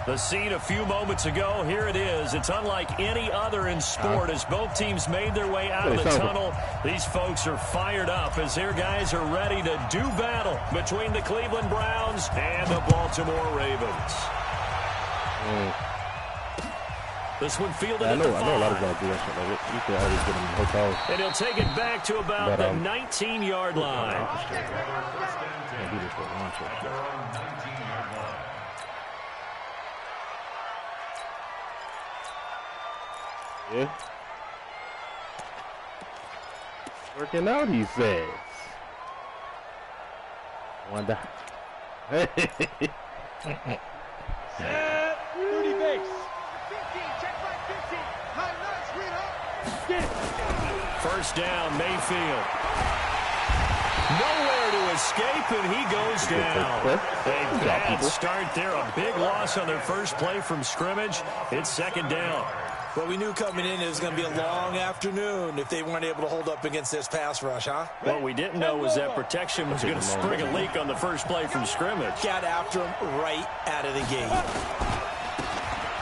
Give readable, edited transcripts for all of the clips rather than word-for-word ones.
The scene a few moments ago, here it is. It's unlike any other in sport as both teams made their way out of the tunnel. These folks are fired up as their guys are ready to do battle between the Cleveland Browns and the Baltimore Ravens. This one fielded at the 5. I know a lot of guys do that shit. Like, you can always get them in hotels. And he'll take it back to about the 19-yard line. Yeah. Working out, he says. Wanda. Set. 30 base. 15. Check right 15. High nice, sweetheart. First down, Mayfield. Nowhere to escape, and he goes down. A bad start there. A big loss on their first play from scrimmage. It's second down. Well, we knew coming in it was going to be a long afternoon if they weren't able to hold up against this pass rush, huh? What we didn't know was that protection was going to spring a leak on the first play from scrimmage. Got after him right out of the gate.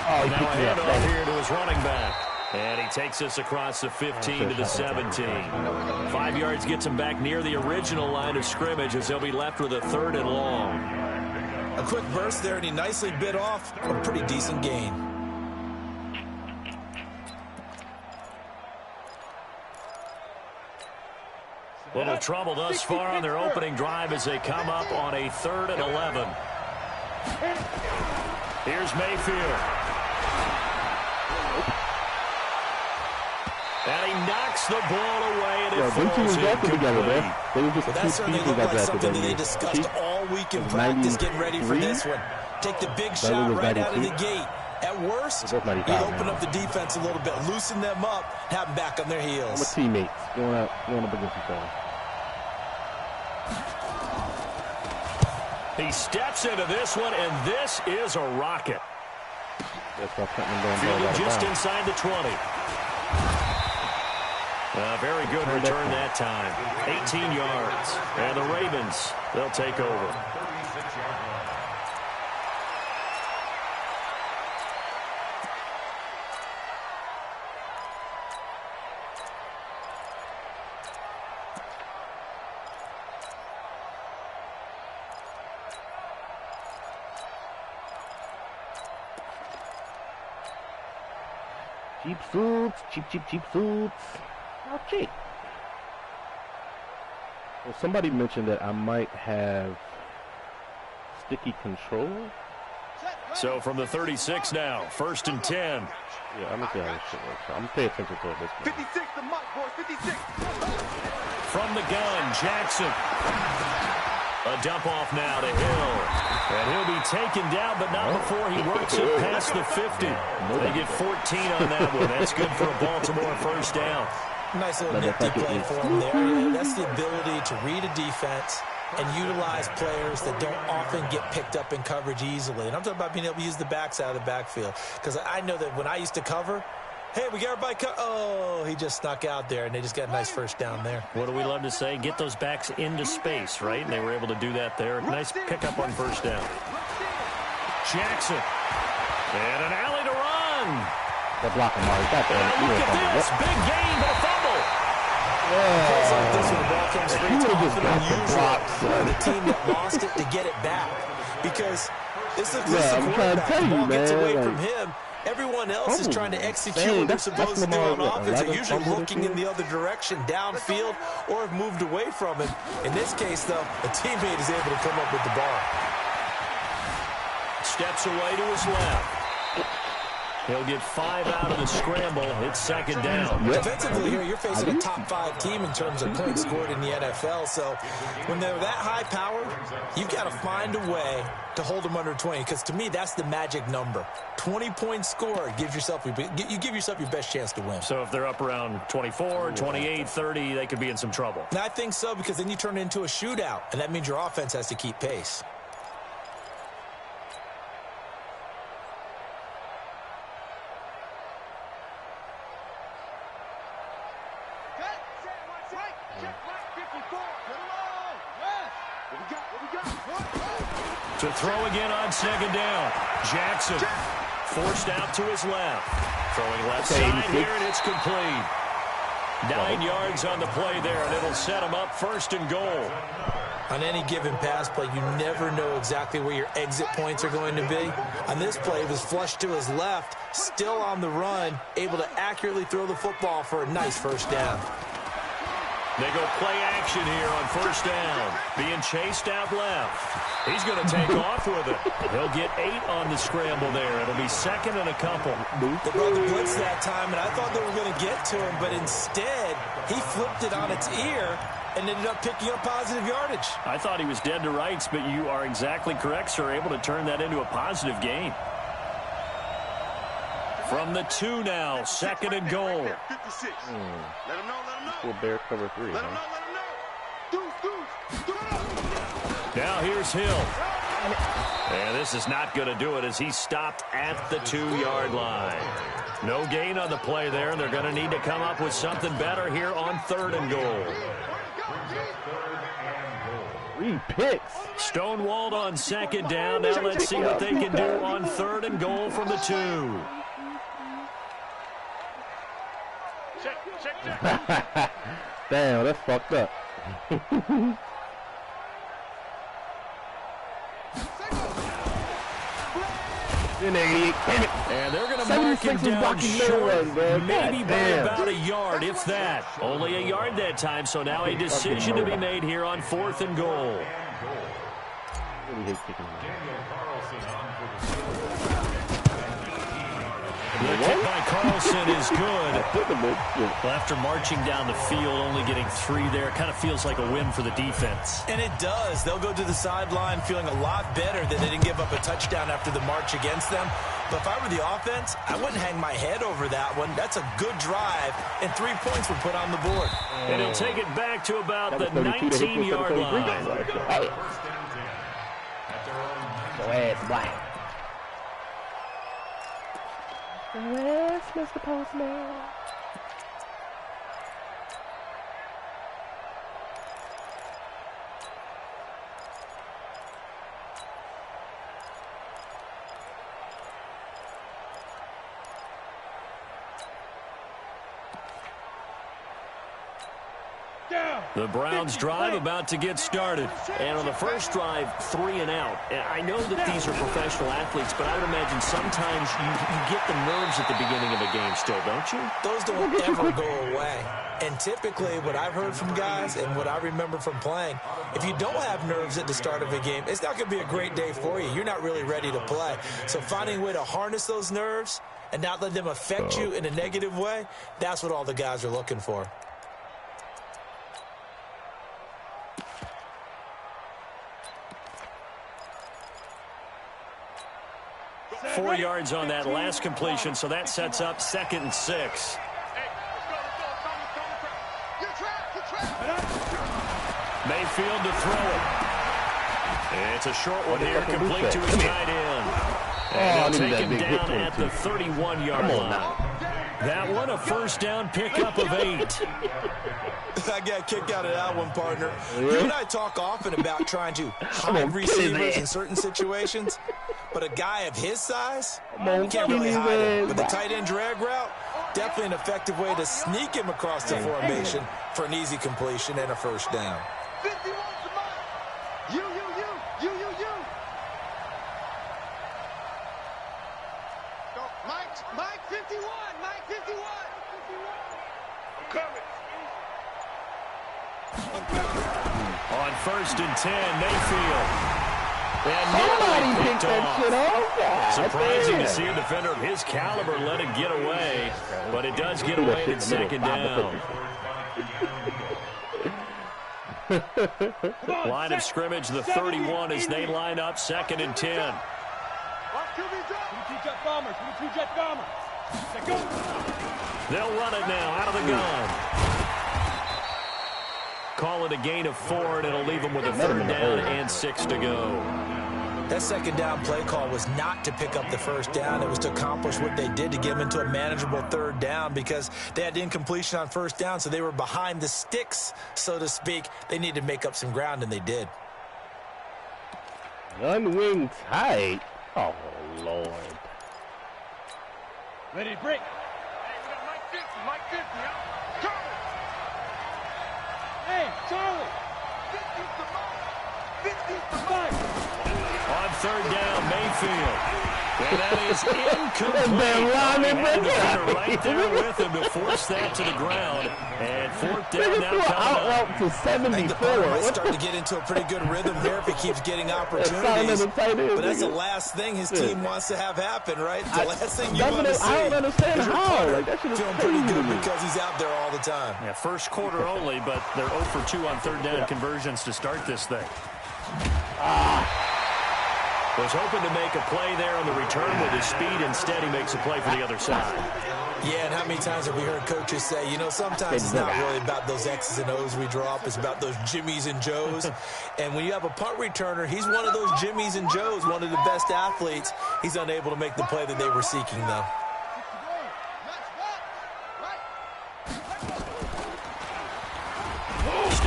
Oh, now a handoff here to his running back. And he takes us across the 15 to the 17. 5 yards gets him back near the original line of scrimmage as they'll be left with a 3rd and long. A quick burst there, and he nicely bit off a pretty decent gain. Little trouble thus far on their opening drive as they come up on a 3rd and 11. Here's Mayfield. And he knocks the ball away, and it falls incomplete. That certainly looked like something that they discussed all week in practice getting ready for this one. Take the big shot right out of the gate. At worst, you open up the defense a little bit, loosen them up, have them back on their heels. I'm a teammate going up against each other. He steps into this one, and this is a rocket. Fielded just inside the 20. A very good return that time. 18 yards. And the Ravens, they'll take over. Cheap suits, cheap suits. Oh, cheap. Well, somebody mentioned that I might have sticky control. So from the 36 now, 1st and 10. Yeah, I'm gonna see how this shit works. I'm gonna pay attention to it this game. 56, the mic, boys, 56. From the gun, Jackson. A dump off now to Hill. And he'll be taken down, but not before he works it past the 50. They get 14 on that one. That's good for a Baltimore first down. Nice little nifty play for him there. That's the ability to read a defense and utilize players that don't often get picked up in coverage easily. And I'm talking about being able to use the backs out of the backfield. Because I know that when I used to cover, hey, we got everybody oh, he just snuck out there, and they just got a nice first down there. What do we love to say? Get those backs into space, right? And they were able to do that there. Nice pickup on first down. Jackson. And an alley to run. They're blocking Mari. Look at this. Big gain, but a fumble. Plays like this when the ball comes straight to the team that lost it to get it back. Because this is the quarterback. The ball gets away from him. Everyone else is trying to execute what they're supposed to do on offense. They're usually looking in the other direction, downfield, or have moved away from it. In this case, though, a teammate is able to come up with the ball. Steps away to his left. He'll get 5 out of the scramble. It's second down. Defensively here, you're facing a top 5 team in terms of points scored in the NFL. So when they're that high powered, you've got to find a way to hold them under 20. Because to me, that's the magic number. 20 points scored gives yourself you give yourself your best chance to win. So if they're up around 24, 28, 30, they could be in some trouble. And I think so, because then you turn it into a shootout, and that means your offense has to keep pace. To throw again on second down. Jackson forced out to his left. Throwing left side here, and it's complete. 9 yards on the play there, and it'll set him up 1st and goal. On any given pass play, you never know exactly where your exit points are going to be. On this play, it was flushed to his left, still on the run, able to accurately throw the football for a nice 1st down. They go play action here on 1st down. Being chased out left. He's going to take off with it. He'll get 8 on the scramble there. It'll be 2nd and a couple. They brought the blitz that time, and I thought they were going to get to him, but instead, he flipped it on its ear and ended up picking up positive yardage. I thought he was dead to rights, but you are exactly correct, sir. Able to turn that into a positive gain. From the 2 now, 2nd and goal. 56. Let him know, let him know. Full bear cover 3. Let him know, let him know. Now here's Hill. And this is not going to do it as he's stopped at the 2-yard line. No gain on the play there, and they're going to need to come up with something better here on 3rd and goal. 3 picks. Stonewalled on 2nd down. Now let's see what they can do on 3rd and goal from the 2. Damn, that's fucked up. And they're going to mark him down short, maybe by about a yard, if that. Only a yard that time, so now a decision to be made here on 4th and goal. The kick by Carlson is good. Well, after marching down the field, only getting 3 there, kind of feels like a win for the defense. And it does. They'll go to the sideline feeling a lot better that they didn't give up a touchdown after the march against them. But if I were the offense, I wouldn't hang my head over that one. That's a good drive, and 3 points were put on the board. And he'll take it back to about the 19-yard line. Go ahead, black. Yes, Mr. Postman. The Browns drive about to get started. And on the first drive, 3 and out. I know that these are professional athletes, but I would imagine sometimes you get the nerves at the beginning of a game still, don't you? Those don't ever go away. And typically what I've heard from guys and what I remember from playing, if you don't have nerves at the start of a game, it's not going to be a great day for you. You're not really ready to play. So finding a way to harness those nerves and not let them affect you in a negative way, that's what all the guys are looking for. Four yards on that last completion, so that sets up 2nd and 6. Mayfield to throw it. It's a short one here, complete to his tight end. And they'll take him down at the 31-yard line. That one, a 1st down pickup of 8. I got a kick out of that one, partner. You and I talk often about trying to hide receivers in certain situations, but a guy of his size, you can't really hide him. But the tight end drag route, definitely an effective way to sneak him across the formation for an easy completion and a 1st down. 51 to Mike. You. Go, Mike 51. Mike 51. I'm coming. On 1st and 10, Mayfield. Somebody picked that shit off. Surprising to see a defender of his caliber let it get away, but it does get away at 2nd down. Line of scrimmage, the 31 as they line up 2nd and 10. They'll run it now out of the gun. Call it a gain of 4, and it'll leave them with a 3rd down and 6 to go. That 2nd down play call was not to pick up the 1st down. It was to accomplish what they did to get them into a manageable 3rd down because they had incompletion on 1st down, so they were behind the sticks, so to speak. They needed to make up some ground, and they did. Gun-wing tight. Oh, Lord. Ready to break. Hey, we got Mike 50, Charlie. Hey, Charlie. 50's the mark. 50's the mark. On third down, Mayfield. And that is incomplete. Right there with him to force that to the ground. And fourth down now coming up. To 74. I think the punter might start to get into a pretty good rhythm here if he keeps getting opportunities. But that's the last thing his team wants to have happen, right? The last thing you want to see. I don't understand how. Like, that feeling pretty good because he's out there all the time. Yeah, first quarter only, but they're 0 for 2 on third down conversions to start this thing. Was hoping to make a play there on the return with his speed. Instead, he makes a play for the other side. Yeah, and how many times have we heard coaches say, you know, sometimes it's not really about those X's and O's we draw up. It's about those Jimmies and Joes. And when you have a punt returner, he's one of those Jimmies and Joes, one of the best athletes. He's unable to make the play that they were seeking, though.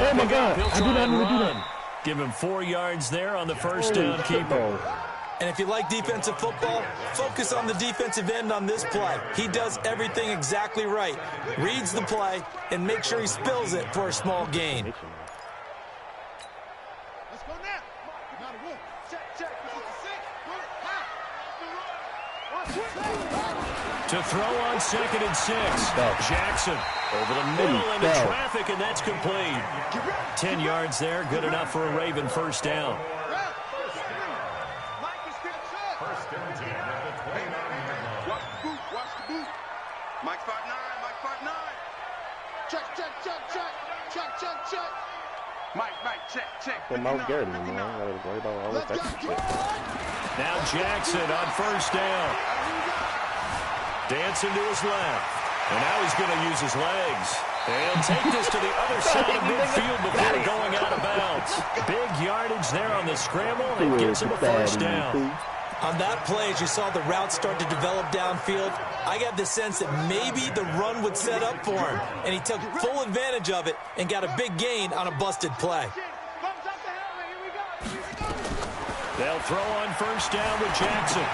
Oh, my God. I did not do that. Give him 4 yards there on the first down keeper. And if you like defensive football, focus on the defensive end on this play. He does everything exactly right. Reads the play and makes sure he spills it for a small gain. Let's go now. Not a wolf. Check. To throw on 2nd and 6. Jackson over the middle into traffic, and that's complete. 10 yards there, good enough for a Raven first down. Watch the boot. Mike 5'9". Check. Mike, check. Well, Miles Garrett, man. I gotta worry about all this extra shit. Now Jackson on first down. Dancing to his left. And now he's going to use his legs. And take this to the other side of midfield before going out of bounds. Big yardage there on the scramble, and it gives him a first down. On that play, as you saw the route start to develop downfield, I got the sense that maybe the run would set up for him. And he took full advantage of it and got a big gain on a busted play. They'll throw on first down with Jackson.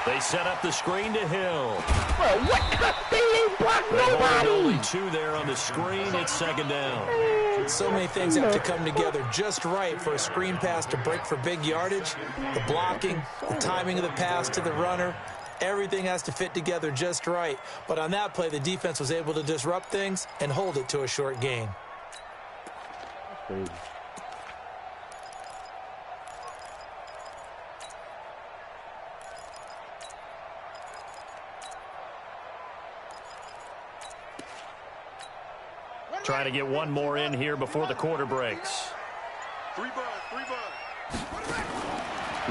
They set up the screen to Hill. Well, what? They ain't blocked nobody. Only 2 there on the screen. It's 2nd down. So many things have to come together just right for a screen pass to break for big yardage. The blocking, the timing of the pass to the runner, everything has to fit together just right. But on that play, the defense was able to disrupt things and hold it to a short gain. Crazy. Trying to get one more in here before the quarter breaks. 3 bud.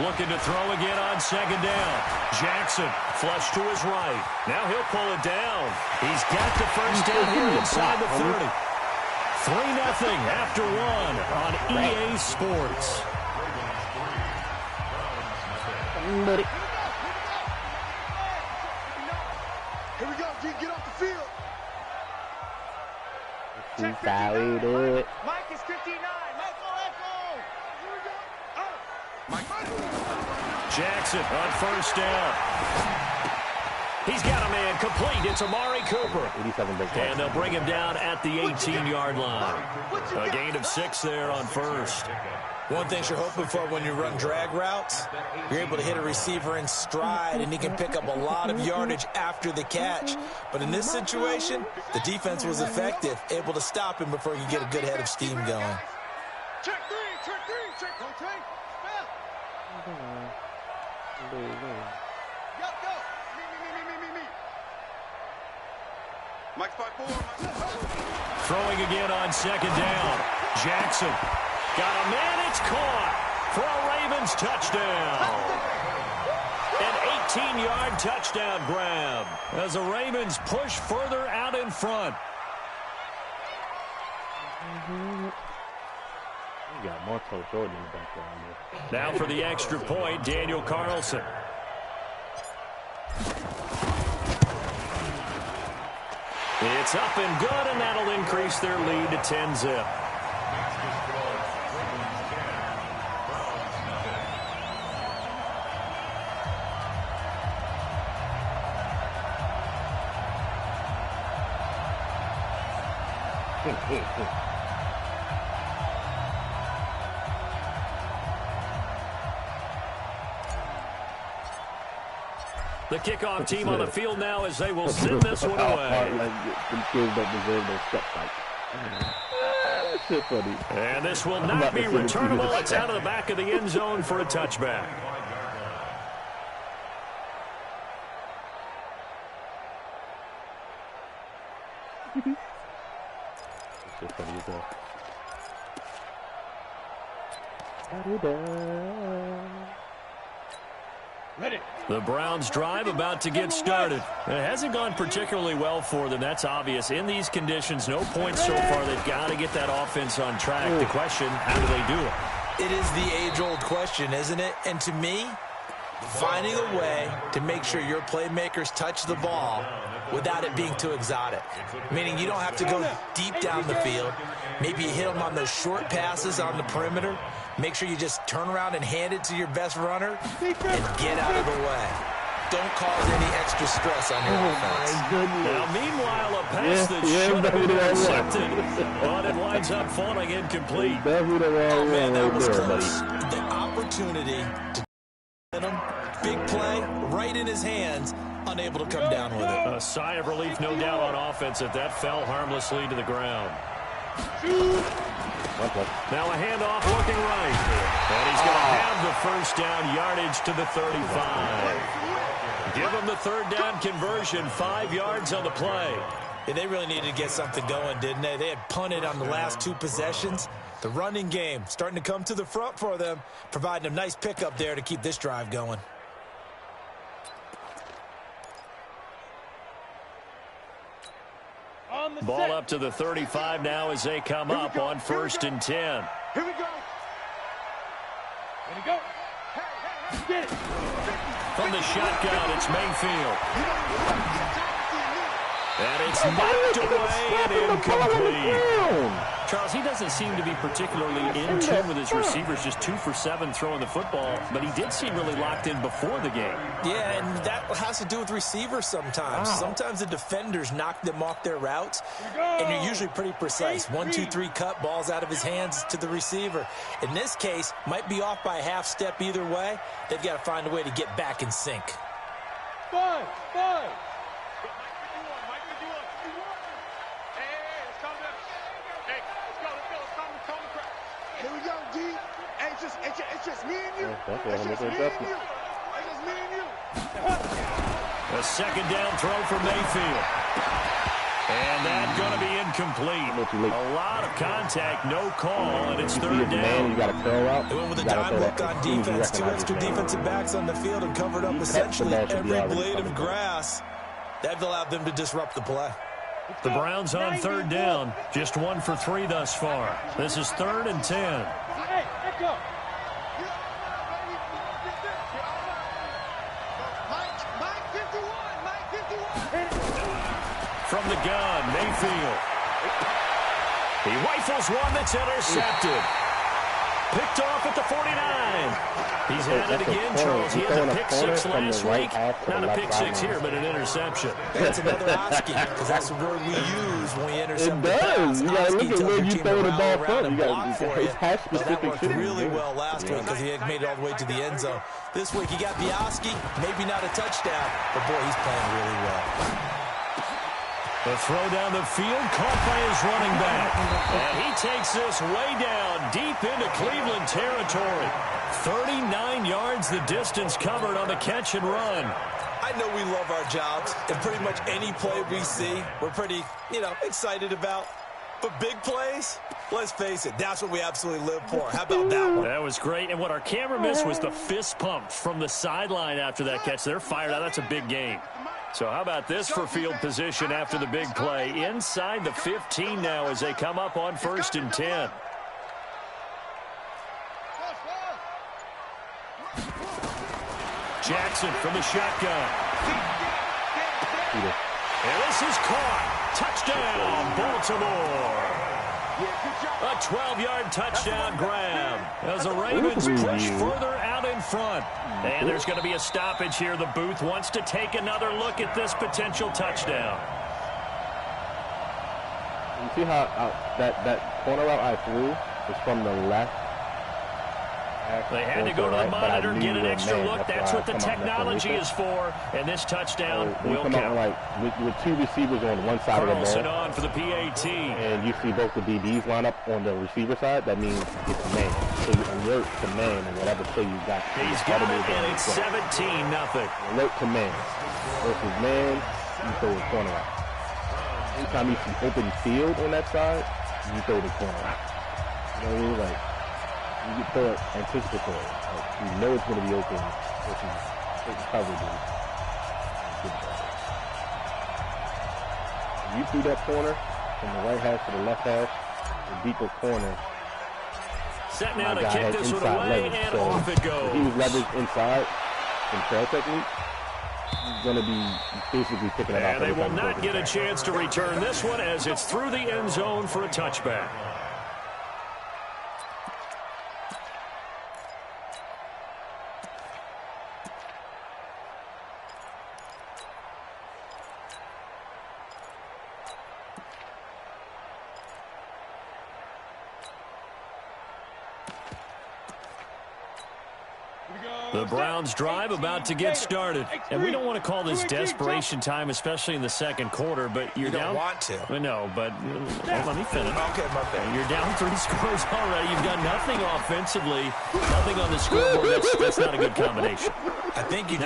Looking to throw again on 2nd down. Jackson flush to his right. Now he'll pull it down. He's got the first down here inside the 30. 3-0 after 1 on EA Sports. Here we go, G. Get off the field. Mike is 59. Echo. Here we go. Mike. Jackson on first down. He's got a man complete. It's Amari Cooper. 87 big play. And they'll bring him down at the 18-yard line. A gain of 6 there on first. One thing you're hoping for when you run drag routes, you're able to hit a receiver in stride, and he can pick up a lot of yardage after the catch. But in this situation, the defense was effective, able to stop him before he could get a good head of steam going. Check 3. Rotate. Go. Me. Mike 5'4". Throwing again on 2nd down. Jackson. Got a man, it's caught for a Ravens touchdown. An 18-yard touchdown grab as the Ravens push further out in front. You got Marco Jordan in the background there. Now for the extra point, Daniel Carlson. It's up and good, and that'll increase their lead to 10-zip. The kickoff team on the field now as they will send this one away. Some kids don't deserve no step fight. That's so funny. And this will not be returnable. It's out of the back of the end zone for a touchback. That's so funny as hell. The Browns drive about to get started. It hasn't gone particularly well for them. That's obvious. In these conditions, no points so far. They've got to get that offense on track. The question, how do they do it? It is the age-old question, isn't it? And to me, finding a way to make sure your playmakers touch the ball without it being too exotic. Meaning you don't have to go deep down the field. Maybe you hit them on those short passes on the perimeter. Make sure you just turn around and hand it to your best runner and get out of the way. Don't cause any extra stress on your offense. Now, meanwhile, a pass that should have been intercepted, but it winds up falling incomplete. Oh, man, that was close. The opportunity to hit him, big play, right in his hands, unable to come down with it. A sigh of relief, no doubt, on offense if that fell harmlessly to the ground. Now a handoff looking right. And he's going to have the first down, yardage to the 35. Give him the third down conversion, 5 yards on the play. Yeah, they really needed to get something going, didn't they? They had punted on the last 2 possessions. The running game starting to come to the front for them, providing a nice pickup there to keep this drive going. Ball up to the 35 now as they come up on 1st and 10. Here we go. Here we go. Hey, get it. From the shotgun, it's Mayfield. And it's knocked away and incomplete. Charles, he doesn't seem to be particularly in tune with his receivers, just 2 for 7 throwing the football, but he did seem really locked in before the game. Yeah, and that has to do with receivers sometimes. Wow. Sometimes the defenders knock them off their routes, and you're usually pretty precise. 1, 2, 3 cut, balls out of his hands to the receiver. In this case, might be off by a half step either way. They've got to find a way to get back in sync. 5. Here we go, D. Hey, it's just me and you. It's just me and you. A second down throw for Mayfield. And that's going to be incomplete. A lot of contact, no call, and it's third down. They went with a dime look on defense. 2 extra defensive backs on the field and covered up essentially every blade of grass. That allowed them to disrupt the play. The Browns on third down, just 1 for 3 thus far. This is 3rd and 10. Hey, let's go. Mike 51. From the gun, Mayfield. He rifles one that's intercepted. Picked off at the 49. He's had it again, Charles. He had a pick-6 last week. Not a pick-6 here, but an interception. That's another Oski, because that's the word we use when we intercept. It does. You got to look at where you throw the ball from. You got to have that worked really well last week because he had made it all the way to the end zone. This week he got the Oski, maybe not a touchdown, but boy, he's playing really well. The throw down the field, caught by his running back. And he takes this way down, deep into Cleveland territory. 39 yards the distance covered on the catch and run. I know we love our jobs, and pretty much any play we see, we're pretty, excited about. But big plays, let's face it, that's what we absolutely live for. How about that one? That was great. And what our camera missed was the fist pump from the sideline after that catch. They're fired out. That's a big game. So how about this for field position after the big play? Inside the 15 now as they come up on 1st and 10. Jackson from the shotgun. And this is caught. Touchdown, Baltimore. A 12-yard touchdown grab as the Ravens push further out in front. And there's going to be a stoppage here. The booth wants to take another look at this potential touchdown. You see how that corner route I threw was from the left? They had to go to the monitor, get an extra look. That's what the technology is for. And this touchdown will count. With two receivers on one side of the ball. On for the PAT. And you see both the DBs line up on the receiver side. That means it's man. So you alert to man and whatever play you got. He's got it, and it's 17-0. Alert to man. Versus man, you throw the corner out. Anytime you see open field on that side, you throw the corner out. You know what I mean? Like, you throw it anticipatory. Like, you know it's going to be open versus certain coverages. You threw that corner from the right hash to the left hash, the deeper corner. Set now to kick this one away, and off it goes. If he was leveraged inside in trail technique, he's going to be basically picking it up. And they will not get a chance to return this one as it's through the end zone for a touchback. The Browns drive about to get started. And we don't want to call this desperation time, especially in the second quarter, but you're down. You don't want to. No, but let me finish. Okay, my bad. You're down 3 scores already. You've got nothing offensively, nothing on the scoreboard. That's not a good combination. I think you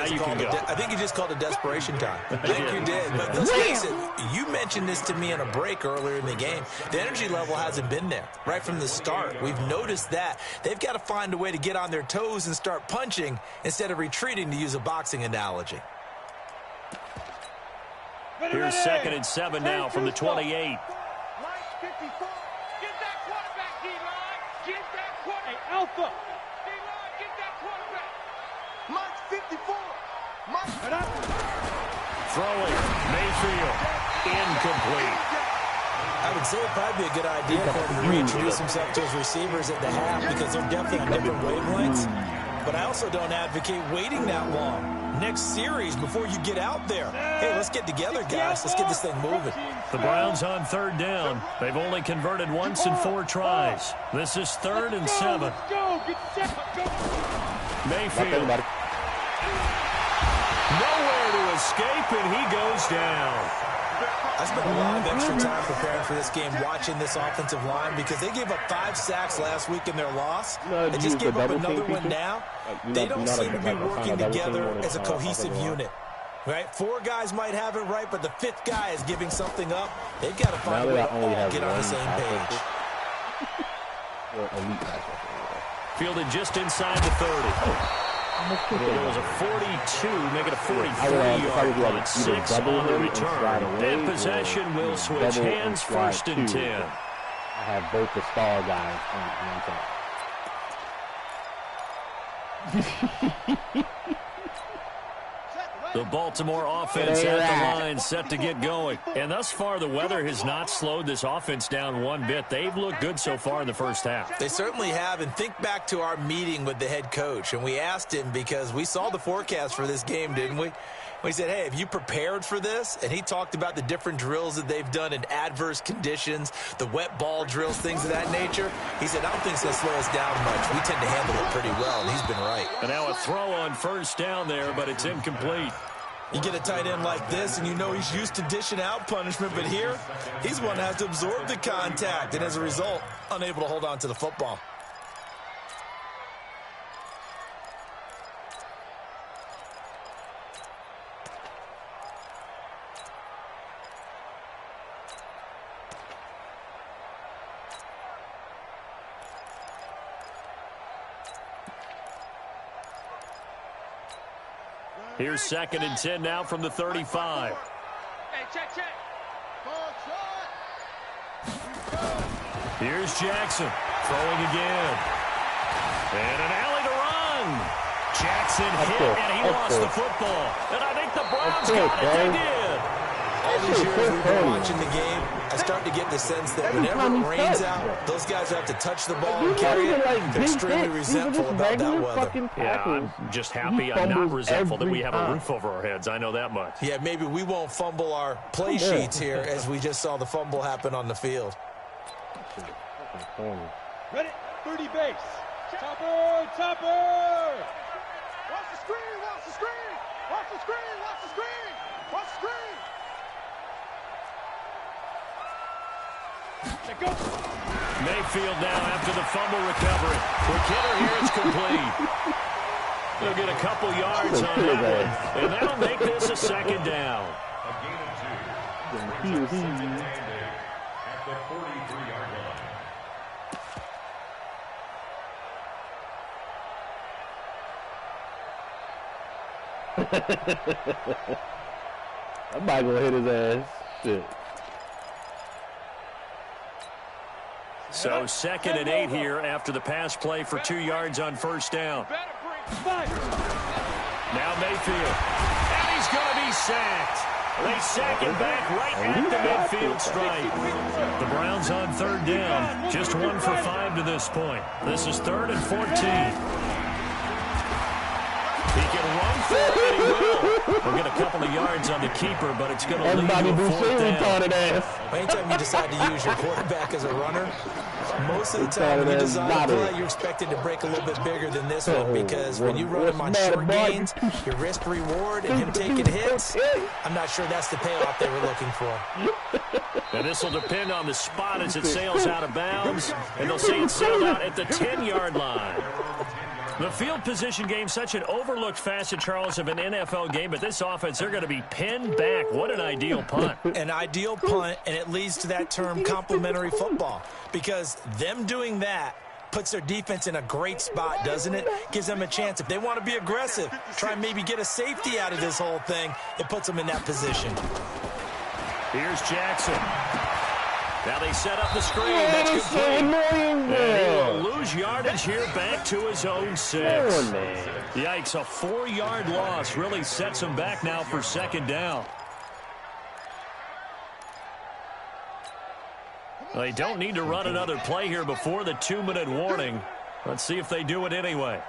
just called it desperation time. I think you did. But let's face it, you mentioned this to me on a break earlier in the game. The energy level hasn't been there right from the start. We've noticed that. They've got to find a way to get on their toes and start punching instead of retreating, to use a boxing analogy. Here's 2nd and 7 now from the 28. Get that quarterback, D-line. Get that quarterback. Hey, Alpha. D-line, get that quarterback. Mike 54. Throwing. Mayfield. Incomplete. I would say it'd probably be a good idea for him to reintroduce himself to his receivers at the half, because they're definitely on different wavelengths. But I also don't advocate waiting that long. Next series, before you get out there. Hey, let's get together, guys. Let's get this thing moving. The Browns on 3rd down. They've only converted once in 4 tries. This is 3rd and 7. Mayfield. Nowhere to escape, and he goes down. I spent a lot of extra time preparing for this game, watching this offensive line, because they gave up 5 sacks last week in their loss. They just gave up another one now. They don't seem to be working together as a cohesive unit. Right? 4 guys might have it right, but the 5th guy is giving something up. They've got to find a way to get on the same page. Fielded just inside the 30. It was a 42, make it a 43-yard punt. 6 on the return. That possession will switch hands, 1st and 10. I have both the star guys on one side. The Baltimore offense at the line, set to get going. And thus far, the weather has not slowed this offense down one bit. They've looked good so far in the first half. They certainly have. And think back to our meeting with the head coach. And we asked him, because we saw the forecast for this game, didn't we? We said, hey, have you prepared for this? And he talked about the different drills that they've done in adverse conditions, the wet ball drills, things of that nature. He said, I don't think it's going to slow us down much. We tend to handle it pretty well, and he's been right. And now a throw on 1st down there, but it's incomplete. You get a tight end like this, and you know he's used to dishing out punishment, but here, he's one that has to absorb the contact, and as a result, unable to hold on to the football. Here's 2nd and 10 now from the 35. Hey, check. Here's Jackson throwing again. And an alley to run. Jackson hit, and he lost the football. And I think the Browns got it. They did. all these years we've been watching the game, I start to get the sense that whenever it rains out, those guys who have to touch the ball and carry it, they're extremely resentful about that weather. Yeah, I'm just happy I'm not resentful that we have a roof over our heads. I know that much. Yeah, maybe we won't fumble our play sheets here as we just saw the fumble happen on the field. Ready? 30 base. Topper, topper. Watch the screen, watch the screen. Watch the screen, watch the screen. Watch the screen. Let go. Mayfield now after the fumble recovery. Quick hitter here, it's complete. They'll get a couple yards on that one, and that'll make this a second down. A gain of 2. Brings up second and 8 at the 43-yard line. I'm not gonna hit his ass. Shit. So 2nd and 8 here after the pass play for 2 yards on first down. Now Mayfield. And he's going to be sacked. They sack him back right at the midfield stripe. The Browns on 3rd down. Just 1 for 5 to this point. This is 3rd and 14. He can run for it, and he will. We'll get a couple of yards on the keeper, but it's going to lead to a 4th down. Anytime you decide to use your quarterback as a runner, most of the time when you design a play, you're expected to break a little bit bigger than this one, because when you run him on short gains, your risk reward and him taking hits, I'm not sure that's the payoff they were looking for. And this will depend on the spot as it sails out of bounds, and they'll see it sail out at the 10-yard line. The field position game, such an overlooked facet, Charles, of an NFL game, but this offense, they're going to be pinned back. What an ideal punt. An ideal punt, and it leads to that term complementary football, because them doing that puts their defense in a great spot, doesn't it? Gives them a chance. If they want to be aggressive, try and maybe get a safety out of this whole thing, it puts them in that position. Here's Jackson. Now they set up the screen. That's complete. And he'll lose yardage here back to his own 6. Yikes, a 4-yard loss really sets him back now for 2nd down. They don't need to run another play here before the 2-minute warning. Let's see if they do it anyway.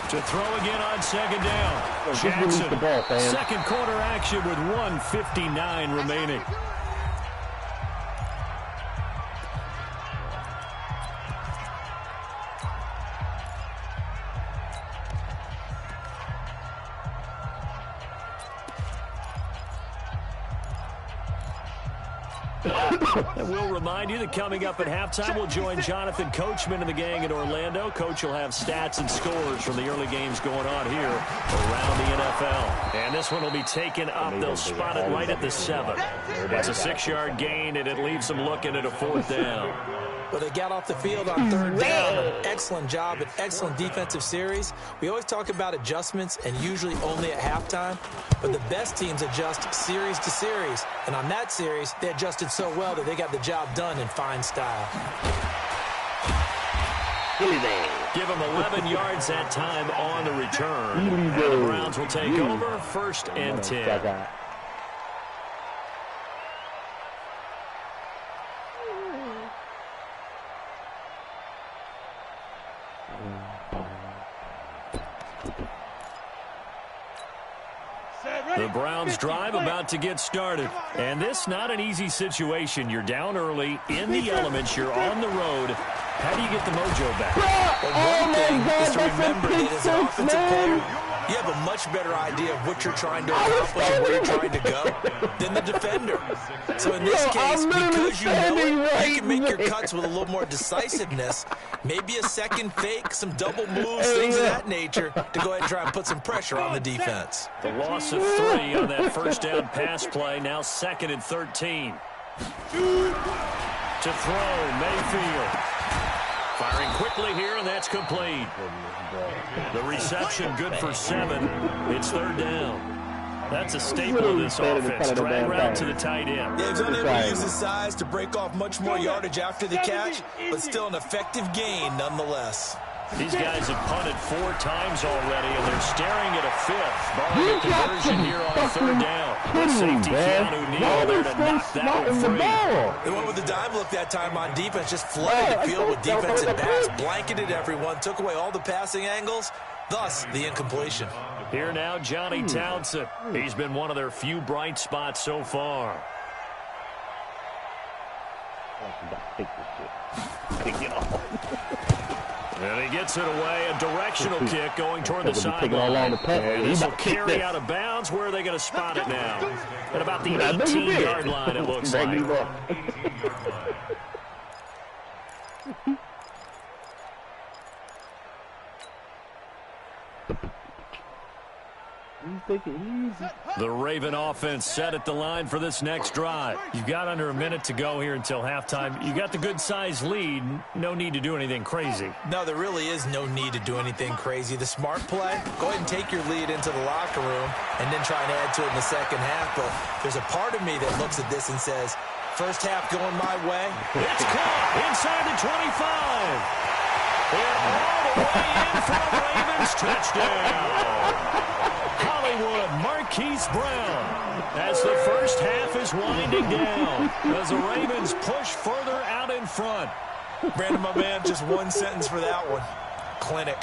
To throw again on 2nd down. Jackson, second quarter action with 1:59 remaining. And we'll remind you that coming up at halftime, we'll join Jonathan Coachman and the gang in Orlando. Coach will have stats and scores from the early games going on here around the NFL. And this one will be taken up. They'll spot it right at the 7. It's a 6-yard gain, and it leaves them looking at a 4th down. Well, they got off the field on 3rd down. An excellent job, an excellent defensive series. We always talk about adjustments, and usually only at halftime. But the best teams adjust series to series. And on that series, they adjusted so well that they got the job done in fine style. Give them 11 yards that time on the return. And the Browns will take over 1st and 10. The Browns drive about to get started. And this not an easy situation. You're down early, in the elements, you're on the road. How do you get the mojo back? Well, one thing is to remember that as an offensive player, you have a much better idea of what you're trying to accomplish and where you're trying to go than the defender. So in this case, because you know it, you can make your cuts with a little more decisiveness, maybe a second fake, some double moves, things of that nature, to go ahead and try and put some pressure on the defense. The loss of 3 on that first down pass play, now 2nd and 13. To throw, Mayfield. Firing quickly here, and that's complete. The reception good for 7. It's 3rd down. That's a staple of this offense. Drag route to the tight end. Yeah, he's unable to use his size to break off much more yardage after the catch, but still an effective gain nonetheless. These guys have punted 4 times already, and they're staring at a 5th. Barring a conversion here on 3rd down. The safety Keanu Neal there to knock that one free. The one with the dime look that time on defense just flooded the field with defensive backs, blanketed everyone, took away all the passing angles, thus the incompletion. Here now, Johnny Townsend. He's been one of their few bright spots so far. And he gets it away, a directional kick going toward the sideline. And this will carry out of bounds. Where are they going to spot it now? At about the 18-yard line, it looks like. The Raven offense set at the line for this next drive. You've got under a minute to go here until halftime. You got the good-sized lead. No need to do anything crazy. No, there really is no need to do anything crazy. The smart play, go ahead and take your lead into the locker room and then try and add to it in the second half. But there's a part of me that looks at this and says, first half going my way. It's caught inside the 25. And all the way in for a Ravens touchdown. Hollywood Marquise Brown as the first half is winding down as the Ravens push further out in front. Brandon, my man, just one sentence for that one. Clinic.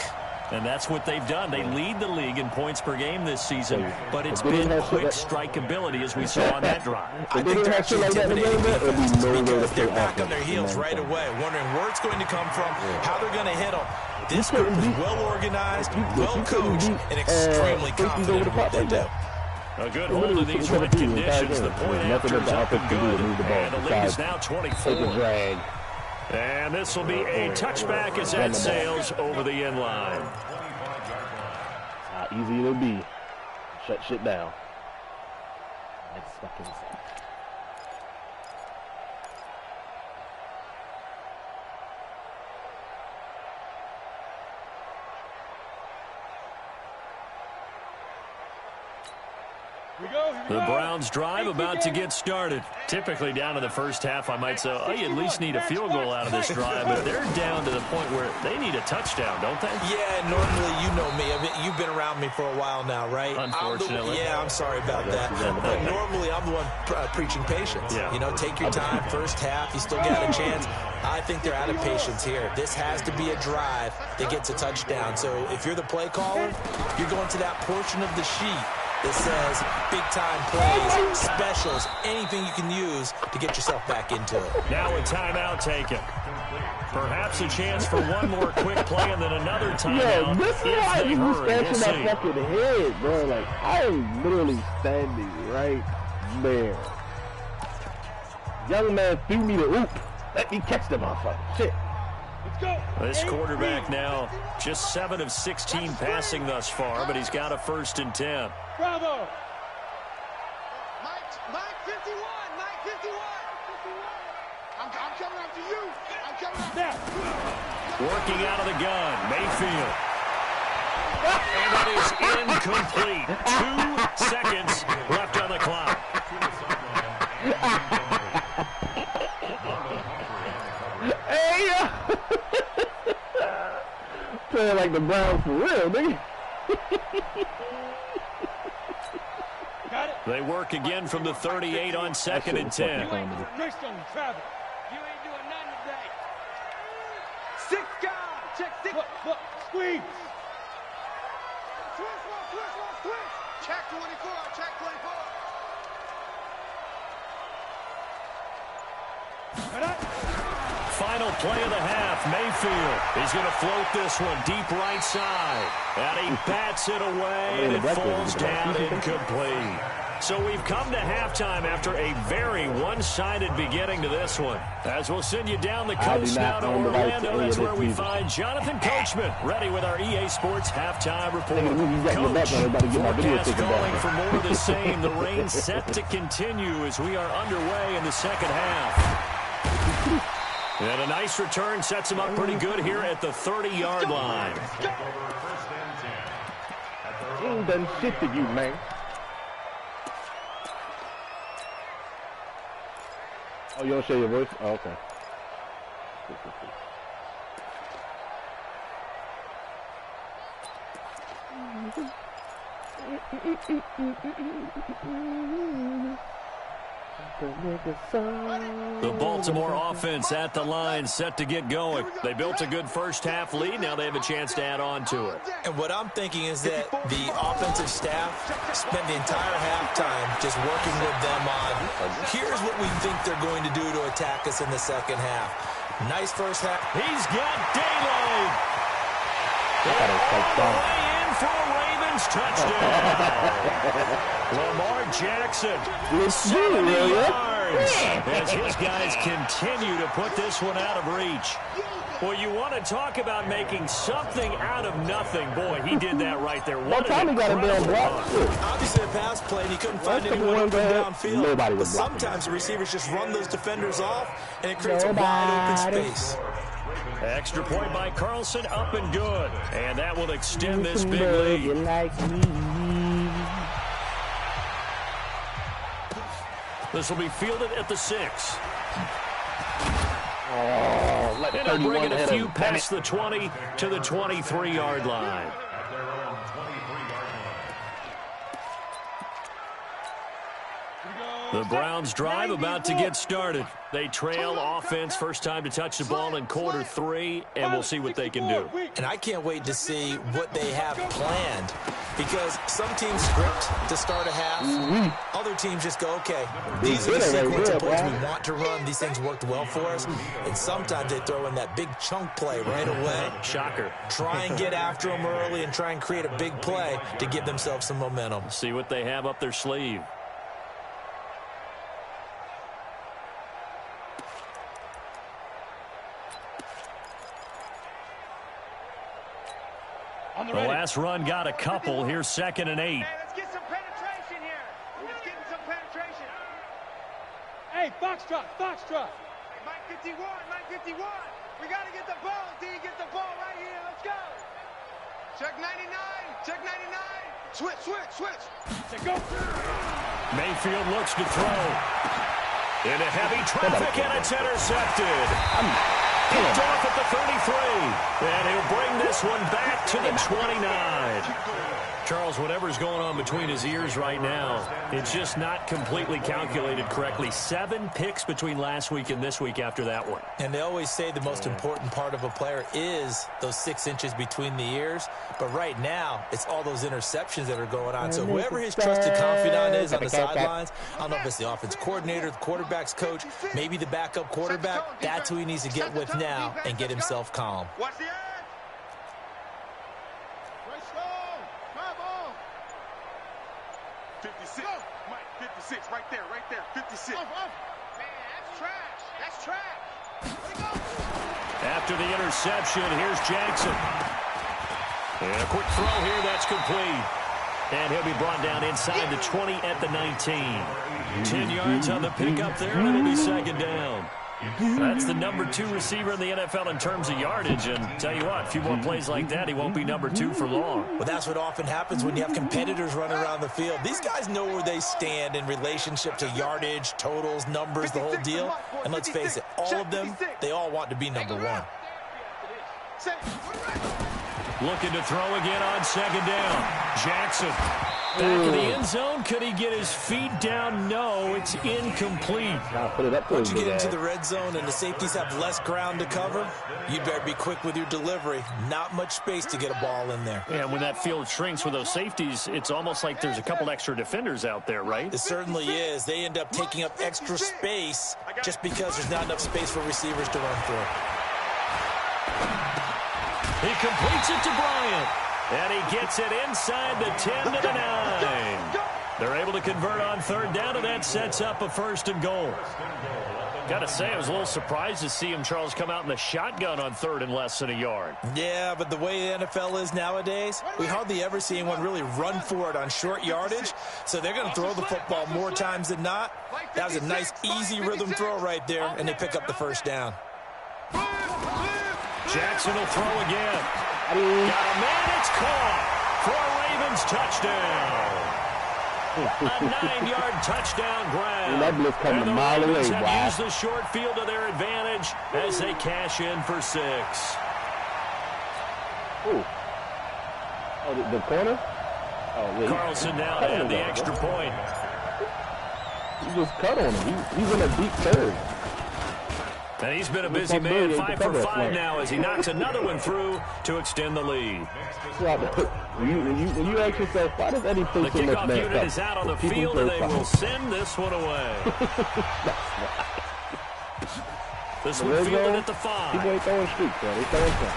And that's what they've done. They lead the league in points per game this season, but it's been quick strike ability as we saw on that drive. I think they're actually intimidating defenses because they're back on their heels right away, wondering where it's going to come from, how they're going to hit them. This group is well-organized, well-coached, and extremely confident in what they do. A good hold of these wet conditions. The point after's up and good, and the lead is now 24. And this will be a touchback as that sails over the end line. How easy it'll be. Shut shit down. Next fucking second. The Browns drive about to get started. Typically down to the first half, I might say, oh, you at least need a field goal out of this drive, but they're down to the point where they need a touchdown, don't they? Yeah, normally you know me. I mean, you've been around me for a while now, right? Unfortunately. I'm sorry about that. But normally I'm the one preaching patience. Yeah. You know, take your time, first half, you still got a chance. I think they're out of patience here. This has to be a drive that gets a touchdown. So if you're the play caller, you're going to that portion of the sheet that says big-time plays, specials, anything you can use to get yourself back into it. Now a timeout taken. Perhaps a chance for one more quick play and then another timeout. This is why you stand to my fucking head, bro. Like, I am literally standing right there. Young man threw me the oop. Let me catch the motherfucker. Shit. This quarterback now just 7 of 16 passing thus far, but he's got a 1st and 10. Bravo! Mike 51! Mike 51! I'm coming after you! I'm coming after you! Working out of the gun, Mayfield. And that is incomplete. 2 seconds left on the clock. Hey! Playing like the Browns for real, nigga. They work again from the 38 on 2nd and 10. You ain't doing nothing today. 6 guys. Check 6. Look, squeeze. Switch. Check 24. Check 24. Final play of the half, Mayfield. He's going to float this one deep right side. And he bats it away, and it falls down incomplete. So we've come to halftime after a very one-sided beginning to this one. As we'll send you down the coast now to Orlando, that's where we find Jonathan Coachman ready with our EA Sports Halftime Report. Coach, forecast calling for more of the same. The rain set to continue as we are underway in the second half. And a nice return sets him up pretty good here at the 30-yard line. He ain't done shit to you, man. Oh, you don't share your voice? Oh, okay. The Baltimore offense at the line, set to get going. They built a good first-half lead. Now they have a chance to add on to it. And what I'm thinking is that the offensive staff spent the entire halftime just working with them on, here's what we think they're going to do to attack us in the second half. Nice first half. He's got daylight. All the way in for a Ravens touchdown. Lamar Jackson, 70 yards, as his guys continue to put this one out of reach. Well, you want to talk about making something out of nothing. Boy, he did that right there. What an incredible block. Obviously, a pass play, and he couldn't find anyone open downfield. But sometimes the receivers just run those defenders off, and it creates a wide open space. Extra point by Carlson, up and good. And that will extend this big lead. This will be fielded at the 6. And they'll bring it a few past the 20 to the 23-yard line. The Browns drive about to get started. They trail offense, first time to touch the ball in quarter 3, and we'll see what they can do. And I can't wait to see what they have planned, because some teams script to start a half. Other teams just go, okay, these are the sequence of plays we want to run. These things worked well for us. And sometimes they throw in that big chunk play right away. Shocker. Try and get after them early and try and create a big play to give themselves some momentum. See what they have up their sleeve. The last run got a couple. Here's 2nd and 8. Hey, let's get some penetration here. Let's get some penetration. Hey, Foxtrot. Hey, Mike 51. We got to get the ball, D. Get the ball right here. Let's go. Check 99. Switch. Go. Mayfield looks to throw. Into heavy traffic, and it's intercepted. Picked off at the 33, and he'll bring this one back to the 29. Charles, whatever's going on between his ears right now, it's just not completely calculated correctly. 7 picks between last week and this week after that one. And they always say the most important part of a player is those 6 inches between the ears. But right now, it's all those interceptions that are going on. So whoever his trusted confidant is on the sidelines, I don't know if it's the offense coordinator, the quarterback's coach, maybe the backup quarterback, that's who he needs to get with now and get himself calm. Watch the edge. Right slow. Come on. 56. Mike, 56. Right there. 56. Man, that's trash. After the interception, here's Jackson. And a quick throw here, that's complete. And he'll be brought down inside the 20 at the 19. 10 yards on the pickup there, and it'll be 2nd down. That's the number 2 receiver in the NFL in terms of yardage. And tell you what, a few more plays like that, he won't be number 2 for long. Well, that's what often happens when you have competitors running around the field. These guys know where they stand in relationship to yardage, totals, numbers, the whole deal. And let's face it, all of them, they all want to be number 1. Looking to throw again on 2nd down. Jackson. Back of the end zone. Could he get his feet down? No, it's incomplete. Once you get into the red zone and the safeties have less ground to cover, you better be quick with your delivery. Not much space to get a ball in there. And when that field shrinks with those safeties, it's almost like there's a couple extra defenders out there, right? It certainly is. They end up taking up extra space just because there's not enough space for receivers to run through. He completes it to Bryant. And he gets it inside the 10 to the 9. They're able to convert on 3rd down, and that sets up a 1st and goal. Got to say, I was a little surprised to see him, Charles, come out in the shotgun on 3rd and less than a yard. Yeah, but the way the NFL is nowadays, we hardly ever see anyone really run for it on short yardage. So they're going to throw the football more times than not. That was a nice, easy rhythm throw right there, and they pick up the 1st down. Jackson will throw again. Got a man, it's caught for a Ravens touchdown. A 9-yard touchdown grab. That blitz coming a mile away. Have used the short field to their advantage as they cash in for 6. Ooh. Oh, the corner? Carlson now to have the extra point. He just cut on him. He's in a deep third. And he's been a busy man, 5 for 5 now as he knocks another one through to extend the lead. When you ask yourself, why does Eddie play the so much kickoff unit is out on the field, and they will send this one away. This one fielded at the 5. People ain't throwing streaks, man. They throwing stuff.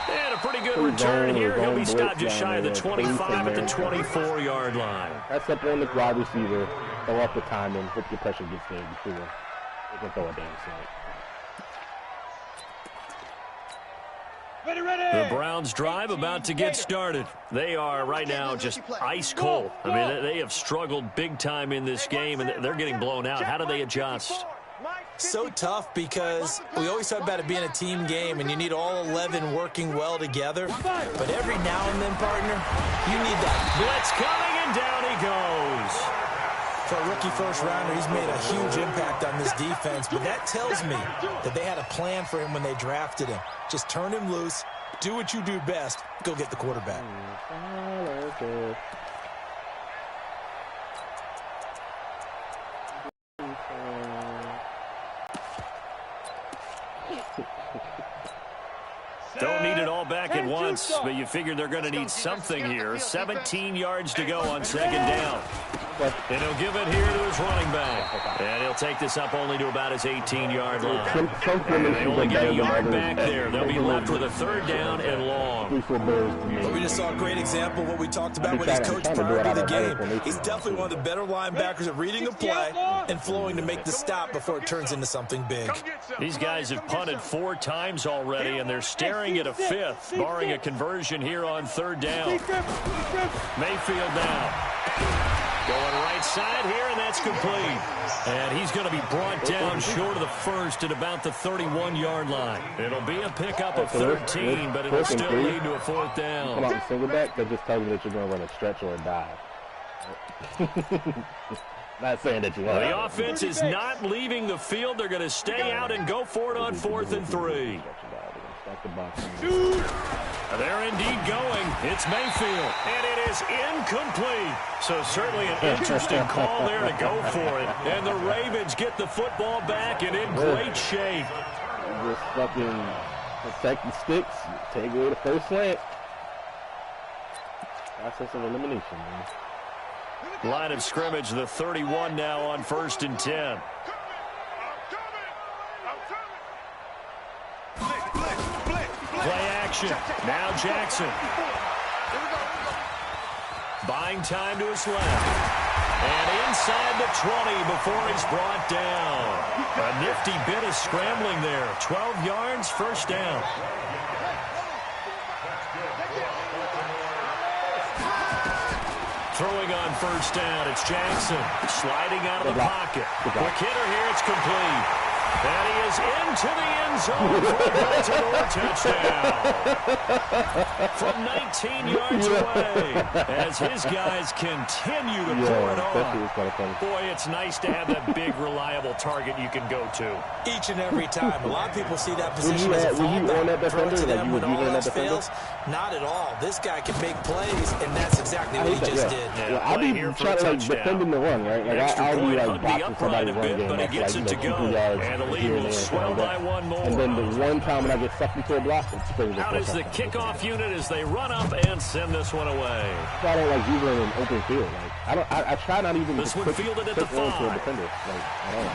And a pretty good return here. He'll be stopped just shy of the 25 at the 24-yard line. That's up on the wide receiver. Throw up the timing. Hope your pressure gets there before they can throw a damn snake. The Browns drive about to get started. They are right now just ice cold. I mean, they have struggled big time in this game, and they're getting blown out. How do they adjust? So tough because we always talk about it being a team game, and you need all 11 working well together. But every now and then, partner, you need that. Blitz coming, and down he goes. For a rookie first-rounder, he's made a huge impact on this defense, but that tells me that they had a plan for him when they drafted him. Just turn him loose, do what you do best, go get the quarterback. Don't need it all back at once, but you figure they're going to need something here. 17 yards to go on second down. And he'll give it here to his running back. And he'll take this up only to about his 18-yard line. They only get a yard back there. They'll be left with a third down and long. But we just saw a great example of what we talked about with his coach prior to the game. He's definitely one of the better linebackers at reading a play and flowing to make the stop before it turns into something big. These guys have punted 4 times already, and they're staring at a 5th, barring a conversion here on third down. Mayfield now. Going right side here, and that's complete. And he's going to be brought down short of the first at about the 31-yard line. It'll be a pickup of 13, but it'll still lead to a 4th down. Come out the single back, that just tells me that you're going to run a stretch or a dive. Not saying that you are. The offense is not leaving the field. They're going to stay out and go for it on 4th and 3. They're indeed going. It's Mayfield, and it is incomplete. So certainly an interesting call there to go for it. And the Ravens get the football back and in great shape. Just fucking protect the sticks, take away the first slant. Process of elimination, man. Line of scrimmage, the 31 now on 1st and 10. Play action. Now Jackson. Buying time to his left. And inside the 20 before he's brought down. A nifty bit of scrambling there. 12 yards, first down. Throwing on first down, it's Jackson. Sliding out of the pocket. Quick hitter here, it's complete. And he is into the end zone for a Baltimore touchdown. From 19 yards away, as his guys continue to pour it on. Boy, it's nice to have that big, reliable target you can go to. Each and every time. A lot of people see that position as a fallback. Throw it to them when all else fails. Not at all. This guy can make plays, and that's exactly what he just did. Yeah, I'll be trying to defending the run, right? Like I'll be boxing somebody's run game. But he gets it to go. And the lead will swell by one more. And then the one time when I get sucked into a block, it's pretty good. Out is the kickoff unit as they run up and send this one away. I don't like using it in open field. Like I try not even this one fielded at the 5. Like I don't.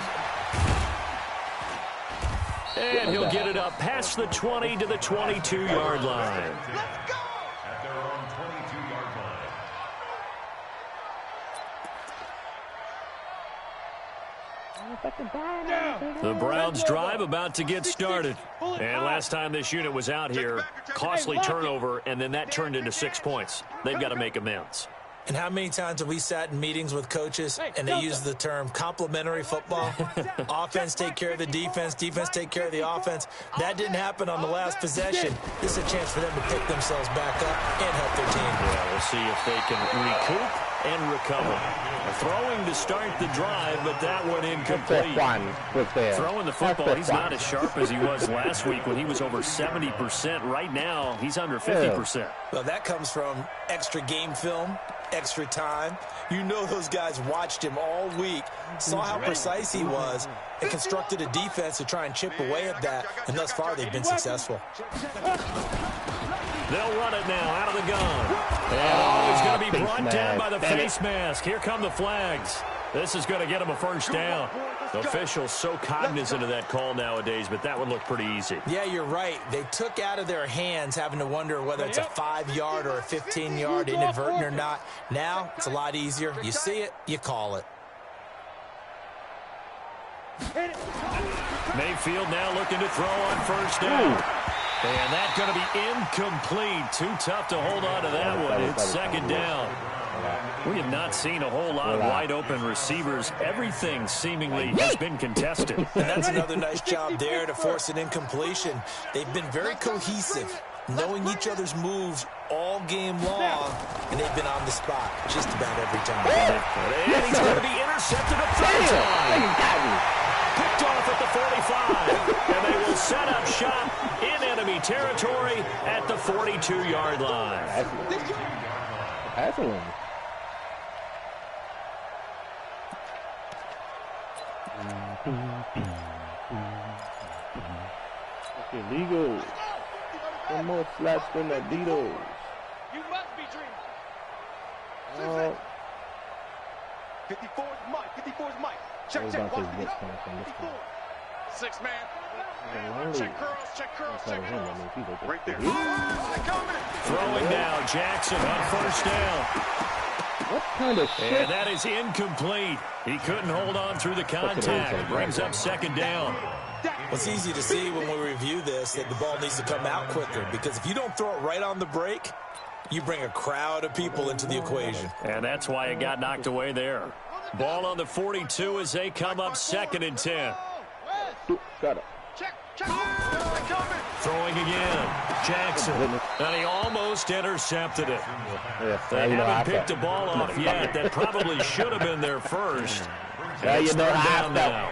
And he'll get it up past the 20 to the 22-yard line. Let's go! At their own 22-yard line. The Browns drive about to get started. And last time this unit was out here, costly turnover, and then that turned into 6 points. They've got to make amends. And how many times have we sat in meetings with coaches and they use the term complementary football? Offense take care of the defense, defense take care of the offense. That didn't happen on the last possession. This is a chance for them to pick themselves back up and help their team. Yeah, we'll see if they can recoup and recover. Throwing to start the drive, but that one incomplete. Throwing the football, he's not as sharp as he was last week when he was over 70%. Right now, he's under 50%. Well, that comes from extra game film, extra time. You know those guys watched him all week, saw how precise he was, and constructed a defense to try and chip away at that, and thus far they've been successful. They'll run it now out of the gun. And he's going to be brought down by the face mask. Here come the flags. This is going to get him a first down. The officials so cognizant of that call nowadays, but that would look pretty easy. Yeah, you're right. They took out of their hands having to wonder whether it's a 5-yard or a 15-yard inadvertent or not. Now it's a lot easier. You see it, you call it. Mayfield now looking to throw on first down. And that's going to be incomplete. Too tough to hold on to that one. It's second down. We have not seen a whole lot of wide-open receivers. Everything seemingly has been contested. And that's another nice job there to force an incompletion. They've been very cohesive, knowing each other's moves all game long, and they've been on the spot just about every time. And he's going to be intercepted a third time. Picked off at the 45, and they will set up shop in enemy territory at the 42-yard line. That's a win. It's illegal. One more slaps than the Beatles. You must be dreaming. 54 is Mike. 54 is Mike. Check. Watch 54. 6 man. Check curls. Check it. Right there. Throwing now, Jackson on first down. What kind of shit? And that is incomplete. He couldn't hold on through the contact. Brings up second down. Well, it's easy to see when we review this that the ball needs to come out quicker, because if you don't throw it right on the break, you bring a crowd of people into the equation. And that's why it got knocked away there. Ball on the 42 as they come up second and 10. Got it. Check. Throwing again. Jackson. And he almost intercepted it. They haven't picked the ball off yet. That probably should have been there first. It's down now.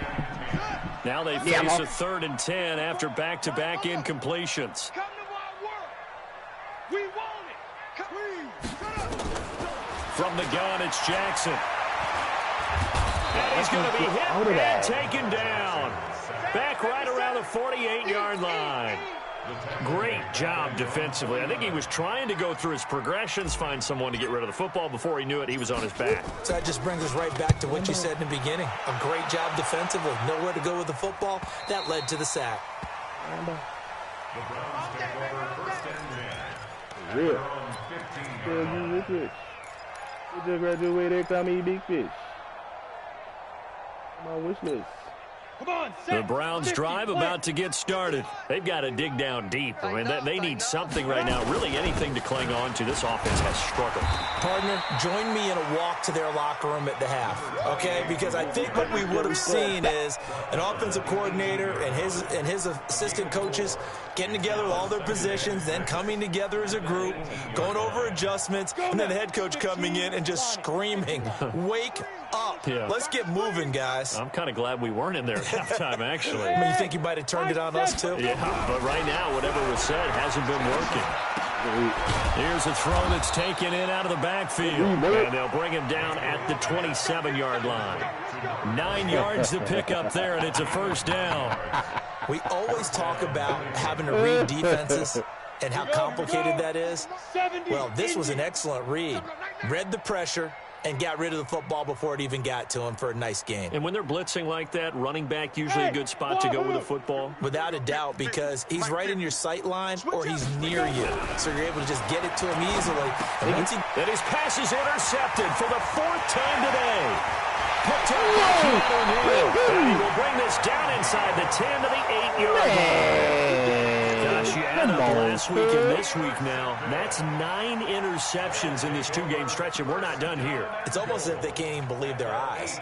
Now they face a 3rd and 10 after back-to-back incompletions. Come to my work. We want it. From the gun, it's Jackson. And he's going to be hit and taken down. Back right around the 48-yard line. Great job defensively. I think he was trying to go through his progressions, find someone to get rid of the football. Before he knew it, he was on his back. So that just brings us right back to what you said in the beginning. A great job defensively. Nowhere to go with the football. That led to the sack. Real. We just graduated, call me Big Fish. My wish list. The Browns drive about to get started. They've got to dig down deep. I mean, they need something right now, really anything to cling on to. This offense has struggled. Partner, join me in a walk to their locker room at the half, okay? Because I think what we would have seen is an offensive coordinator and his assistant coaches getting together with all their positions, then coming together as a group, going over adjustments, and then the head coach coming in and just screaming, wake up. Yeah. Let's get moving, guys. I'm kind of glad we weren't in there at halftime, actually. I mean, you think you might have turned it on us, too? Yeah, but right now, whatever was said hasn't been working. Here's a throw that's taken in out of the backfield. And they'll bring him down at the 27-yard line. 9 yards to pick up there, and it's a first down. We always talk about having to read defenses and how complicated that is. Well, this was an excellent read. Read the pressure and got rid of the football before it even got to him for a nice game. And when they're blitzing like that, running back usually a good spot to go with the football? Without a doubt, because he's right in your sight line or he's near you. So you're able to just get it to him easily. And once and his pass is intercepted for the 4th time today. Picked up by Keanu Neal. And he will bring this down inside the 10 to the 8-yard line. Gosh, you add up last week and this week now. That's 9 interceptions in this 2-game stretch, and we're not done here. It's almost as if they can't even believe their eyes.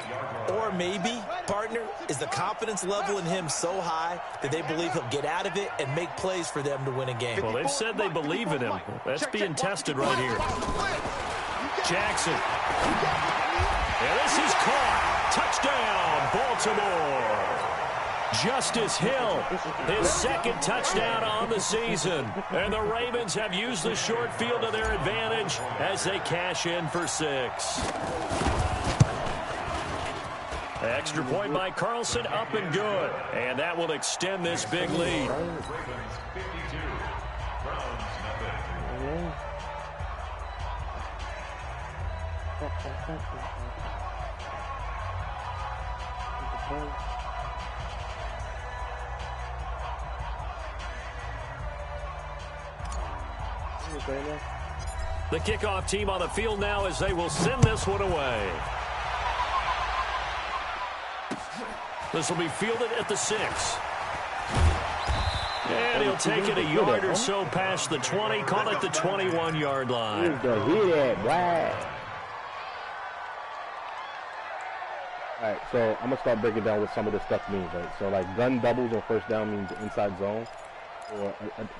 Or maybe, partner, is the confidence level in him so high that they believe he'll get out of it and make plays for them to win a game. Well, they've said they believe in him. That's being tested right here. Jackson. And this is caught. Touchdown, Baltimore. Justice Hill, his second touchdown on the season. And the Ravens have used the short field to their advantage as they cash in for 6. Extra point by Carlson, up and good. And that will extend this big lead. The kickoff team on the field now as they will send this one away. This will be fielded at the 6. And he'll take it a yard or so past the 20, call it the 21-yard line. All right, so I'm going to start breaking down what some of this stuff means, right? So, like, gun doubles on first down means inside zone, or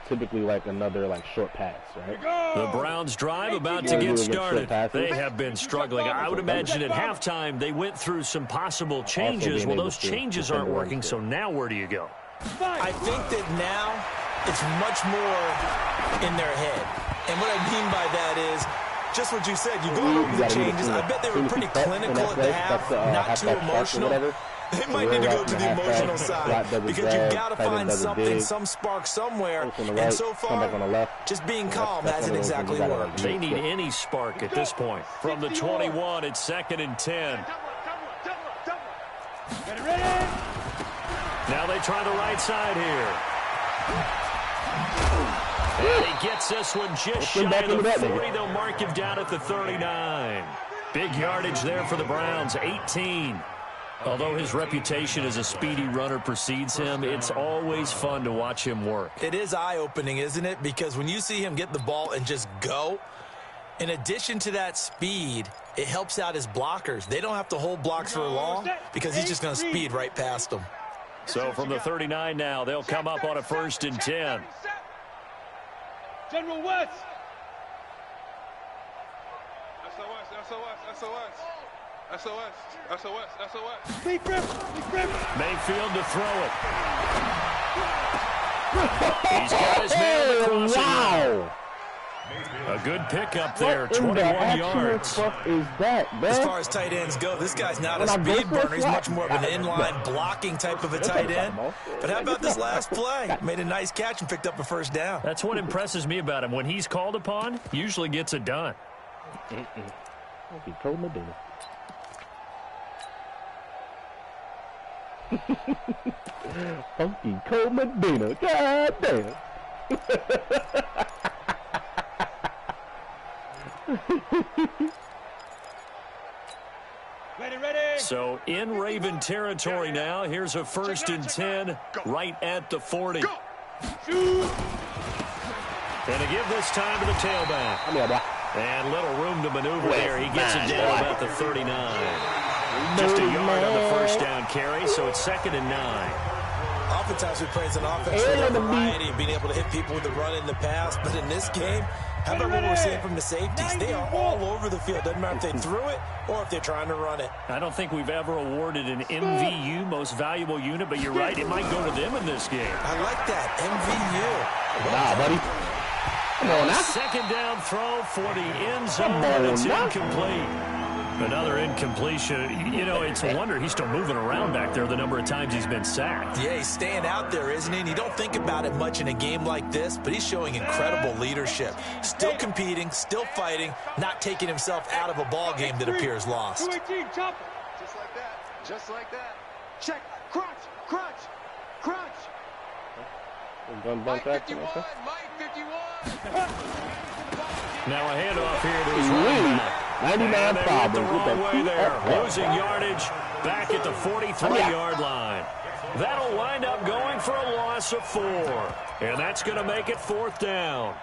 typically, like, another, like, short pass, right? The Browns drive about to get started. They have been struggling. I would imagine at halftime they went through some possible changes. Well, those changes aren't working, so now where do you go? I think that now it's much more in their head. And what I mean by that is, just what you said, you go over the changes. I bet they were pretty clinical at the half, not too emotional. They might need to go to the emotional side because you've got to find something, some spark somewhere. And so far, just being calm hasn't exactly worked. They need any spark at this point. From the 21, it's 2nd and 10. Now they try the right side here. And he gets this one just shy of the 40. They'll mark him down at the 39. Big yardage there for the Browns, 18. Although his reputation as a speedy runner precedes him, it's always fun to watch him work. It is eye-opening, isn't it? Because when you see him get the ball and just go, in addition to that speed, it helps out his blockers. They don't have to hold blocks for long because he's just going to speed right past them. So from the 39 now, they'll come up on a 1st and 10. General West. SOS. Mayfield to throw it. He's got his man across it. A good pickup there, 21 yards. What is that, man? As far as tight ends go, this guy's not a speed burner. He's much more of an inline blocking type of a tight end. But how about this last play? Made a nice catch and picked up a 1st down. That's what impresses me about him. When he's called upon, usually gets it done. He told me Funky Cole Medina. God damn. Ready. So in Raven territory now. Here's a 1st and 10 right at the 40. Shoot. And to give this time to the tailback. And little room to maneuver there. He gets it down about the 39. Just a yard on the 1st down carry, so it's 2nd and 9. Oftentimes we praise an offense for their variety of being able to hit people with the run in the pass, but in this game, how about what we're seeing from the safeties? They are all over the field. Doesn't matter if they threw it or if they're trying to run it. I don't think we've ever awarded an MVU, most valuable unit, but you're right, it might go to them in this game. I like that, MVU. Nah, buddy. Come on now. 2nd down throw for the end zone, and it's incomplete. Another incompletion. You know, it's a wonder he's still moving around back there the number of times he's been sacked. Yeah, he's staying out there, isn't he? And you don't think about it much in a game like this, but he's showing incredible leadership. Still competing, still fighting, not taking himself out of a ball game that appears lost. 218, chop it. Just like that. Check. Crunch. Mike 51. Now a handoff here to his running back. 99 problems. The wrong way there. Losing yardage back at the 43-yard line. That'll wind up going for a loss of 4. And that's going to make it 4th down.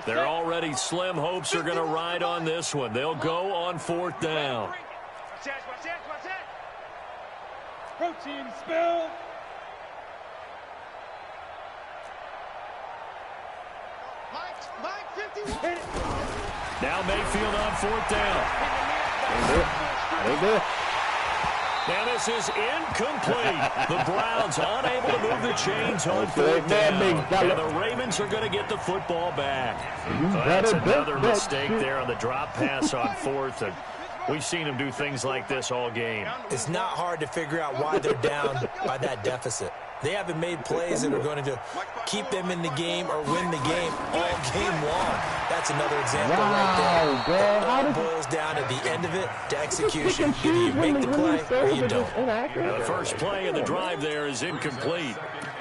They're already slim hopes are going to ride on this one. They'll go on 4th down. Protein spill. Now Mayfield on 4th down. Ain't there. Now this is incomplete. The Browns unable to move the chains on 4th down. And the Ravens are going to get the football back. That's another mistake there on the drop pass on 4th. And we've seen them do things like this all game. It's not hard to figure out why they're down by that deficit. They haven't made plays that are going to keep them in the game or win the game all game long. That's another example right there. It all boils down at the end of it to execution. Either you make the play or you don't. The first play of the drive there is incomplete.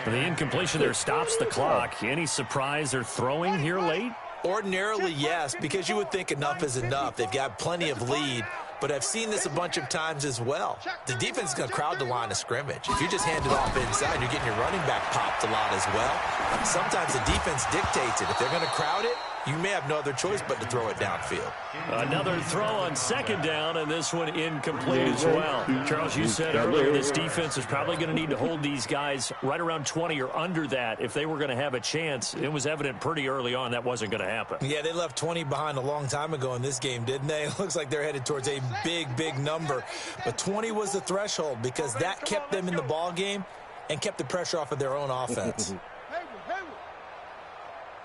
The incompletion there stops the clock. Any surprise they're throwing here late? Ordinarily, yes, because you would think enough is enough. They've got plenty of lead. But I've seen this a bunch of times as well. The defense is going to crowd the line of scrimmage. If you just hand it off inside, you're getting your running back popped a lot as well. Sometimes the defense dictates it. If they're going to crowd it, you may have no other choice but to throw it downfield. Another throw on 2nd down, and this one incomplete as well. Charles, you said earlier this defense is probably going to need to hold these guys right around 20 or under that if they were going to have a chance. It was evident pretty early on that wasn't going to happen. Yeah, they left 20 behind a long time ago in this game, didn't they? It looks like they're headed towards a big, big number. But 20 was the threshold because that kept them in the ball game and kept the pressure off of their own offense.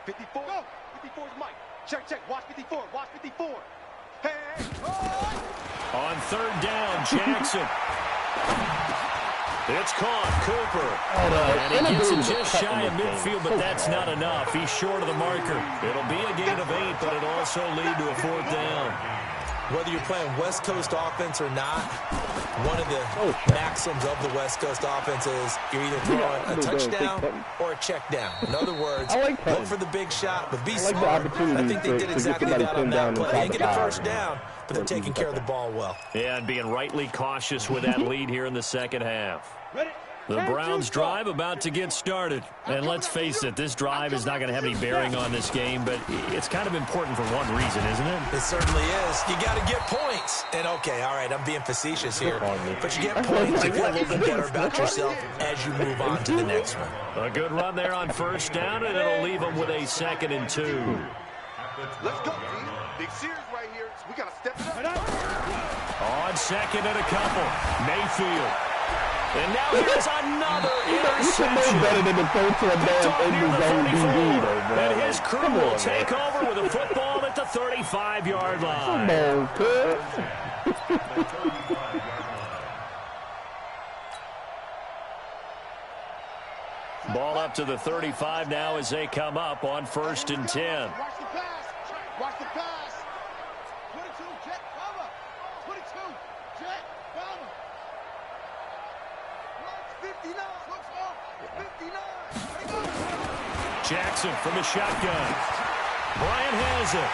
54. 54 is Mike. Check. Watch 54. Watch 54. Hey. Oh. On 3rd down, Jackson. It's caught. Cooper. And he gets it just shy of midfield, but that's not enough. He's short of the marker. It'll be a gain of 8, but it'll also lead to a 4th down. Whether you're playing West Coast offense or not, one of the maxims of the West Coast offense is you're either throwing a touchdown or a check down. In other words, look for the big shot, but be smart. I think they did exactly that on that play. They didn't get the first down, but they're taking care of the ball well. Yeah, and being rightly cautious with that lead here in the second half. The Browns drive about to get started. And let's face it, this drive is not going to have any bearing on this game, but it's kind of important for one reason, isn't it? It certainly is. You got to get points. And, okay, all right, I'm being facetious here, but you get points, you feel a little bit better about yourself as you move on to the next one. A good run there on 1st down, and it'll leave them with a 2nd and 2. Let's go, team. Big series right here. We got to step it up. On 2nd and a couple, Mayfield. And now here's another interception. Better than the throw to a damn end zone DB, though, bro. And his crew will take over with a football at the 35-yard line. Come on, kid. Ball up to the 35 now as they come up on 1st and 10. Watch the pass. Watch the pass. 22, jet, bomber. 22, jet, bomber. 59, looks off. 59. Jackson from the shotgun. Bryant has it.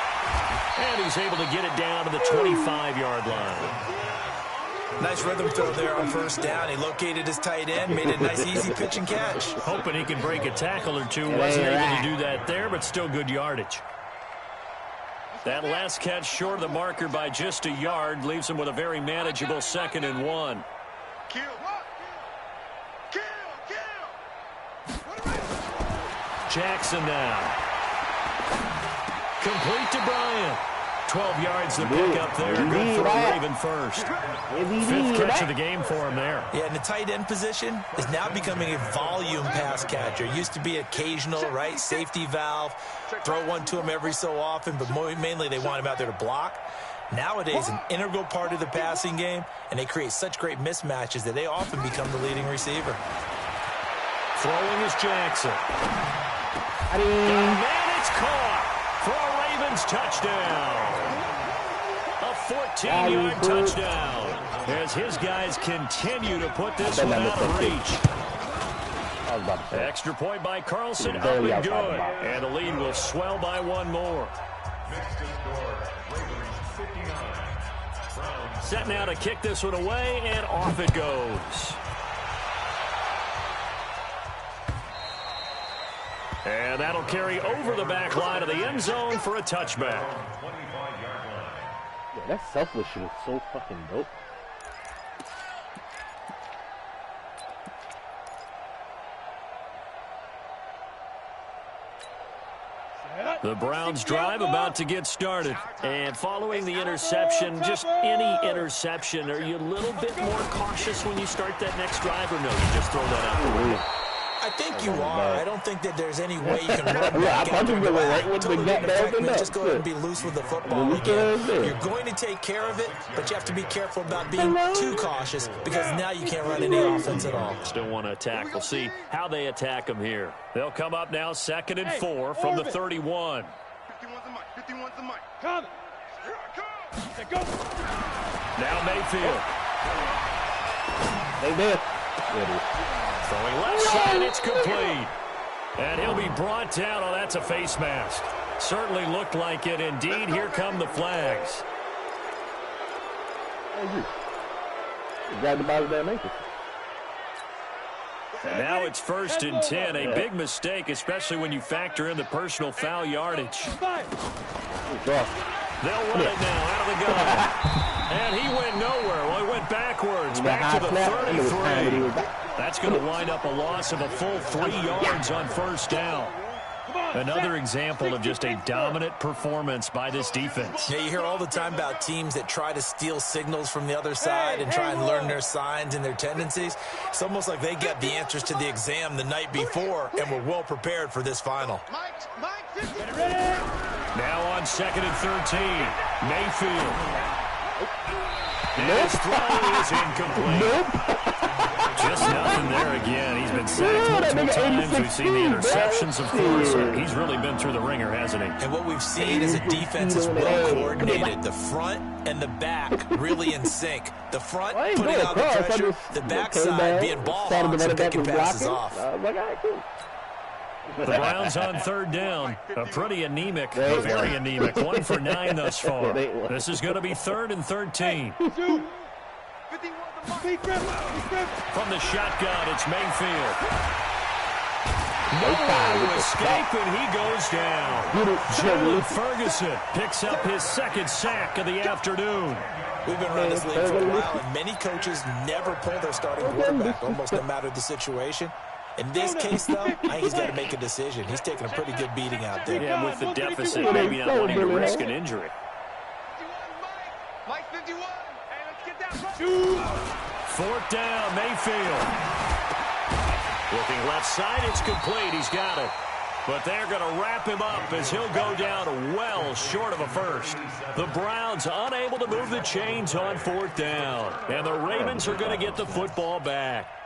And he's able to get it down to the 25-yard line. Nice rhythm throw there on 1st down. He located his tight end, made a nice easy pitch and catch. Hoping he can break a tackle or two. Wasn't able to do that there, but still good yardage. That last catch short of the marker by just a yard leaves him with a very manageable 2nd and 1. Kill. Jackson now. Complete to Bryant. 12 yards to pick up there. Good for a Raven first. 5th catch of the game for him there. Yeah, and the tight end position is now becoming a volume pass catcher. Used to be occasional, right? Safety valve. Throw one to him every so often, but mainly they want him out there to block. Nowadays, an integral part of the passing game, and they create such great mismatches that they often become the leading receiver. Throwing is Jackson. And it's caught for a Ravens touchdown. A 14-yard touchdown as his guys continue to put this one out of reach. Extra point by Carlson, up and good. And the lead will swell by one more. Set now to kick this one away, and off it goes. And that'll carry over the back line of the end zone for a touchback. Yeah, that selfless shit is so fucking dope. Set. The Browns drive about to get started. And following the interception, just any interception, are you a little bit more cautious when you start that next drive, or no, you just throw that out the window? I think you are. I don't think that there's any way you can run back out there and go, totally didn't affect me. Just go ahead and be loose with the football again. You're going to take care of it, but you have to be careful about being too cautious because now you can't run any offense at all. Still want to attack. We'll see how they attack them here. They'll come up now 2nd and 4 from the 31. 51's the mic. Come. Here go. Now Mayfield. They did. Throwing left side, it's complete. And he'll be brought down. Oh, that's a face mask. Certainly looked like it. Indeed, here come the flags. Grab the ball there, make it. And now it's 1st and 10. A big mistake, especially when you factor in the personal foul yardage. They'll run it now out of the gun. And he went nowhere. Well, he went backwards. Back to the 33. That's going to wind up a loss of a full 3 yards on 1st down. Another example of just a dominant performance by this defense. Yeah, you hear all the time about teams that try to steal signals from the other side and try and learn their signs and their tendencies. It's almost like they got the answers to the exam the night before and were well prepared for this final. Now on 2nd and 13, Mayfield. His throw is incomplete. Just nothing there again. He's been sacked multiple times. We've seen the interceptions, of course. He's really been through the ringer, hasn't he? And what we've seen is a defense is well coordinated. The front and the back really in sync. The front putting out the pressure, the backside being ball hawks and picking passes off. The Browns on 3rd down. A pretty anemic, very anemic. 1 for 9 thus far. This is going to be 3rd and 13. From the shotgun, it's Mayfield. No escape, and he goes down. Jalen Ferguson picks up his 2nd sack of the afternoon. We've been around this league for a while, and many coaches never pull their starting quarterback, almost no matter the situation. In this case, though, I think he's got to make a decision. He's taking a pretty good beating out there. Yeah, with the deficit, maybe not wanting to risk an injury. Mike 51. Hey, let's get that. 4th down, Mayfield. Looking left side, it's complete. He's got it. But they're going to wrap him up as he'll go down well short of a first. The Browns unable to move the chains on 4th down. And the Ravens are going to get the football back.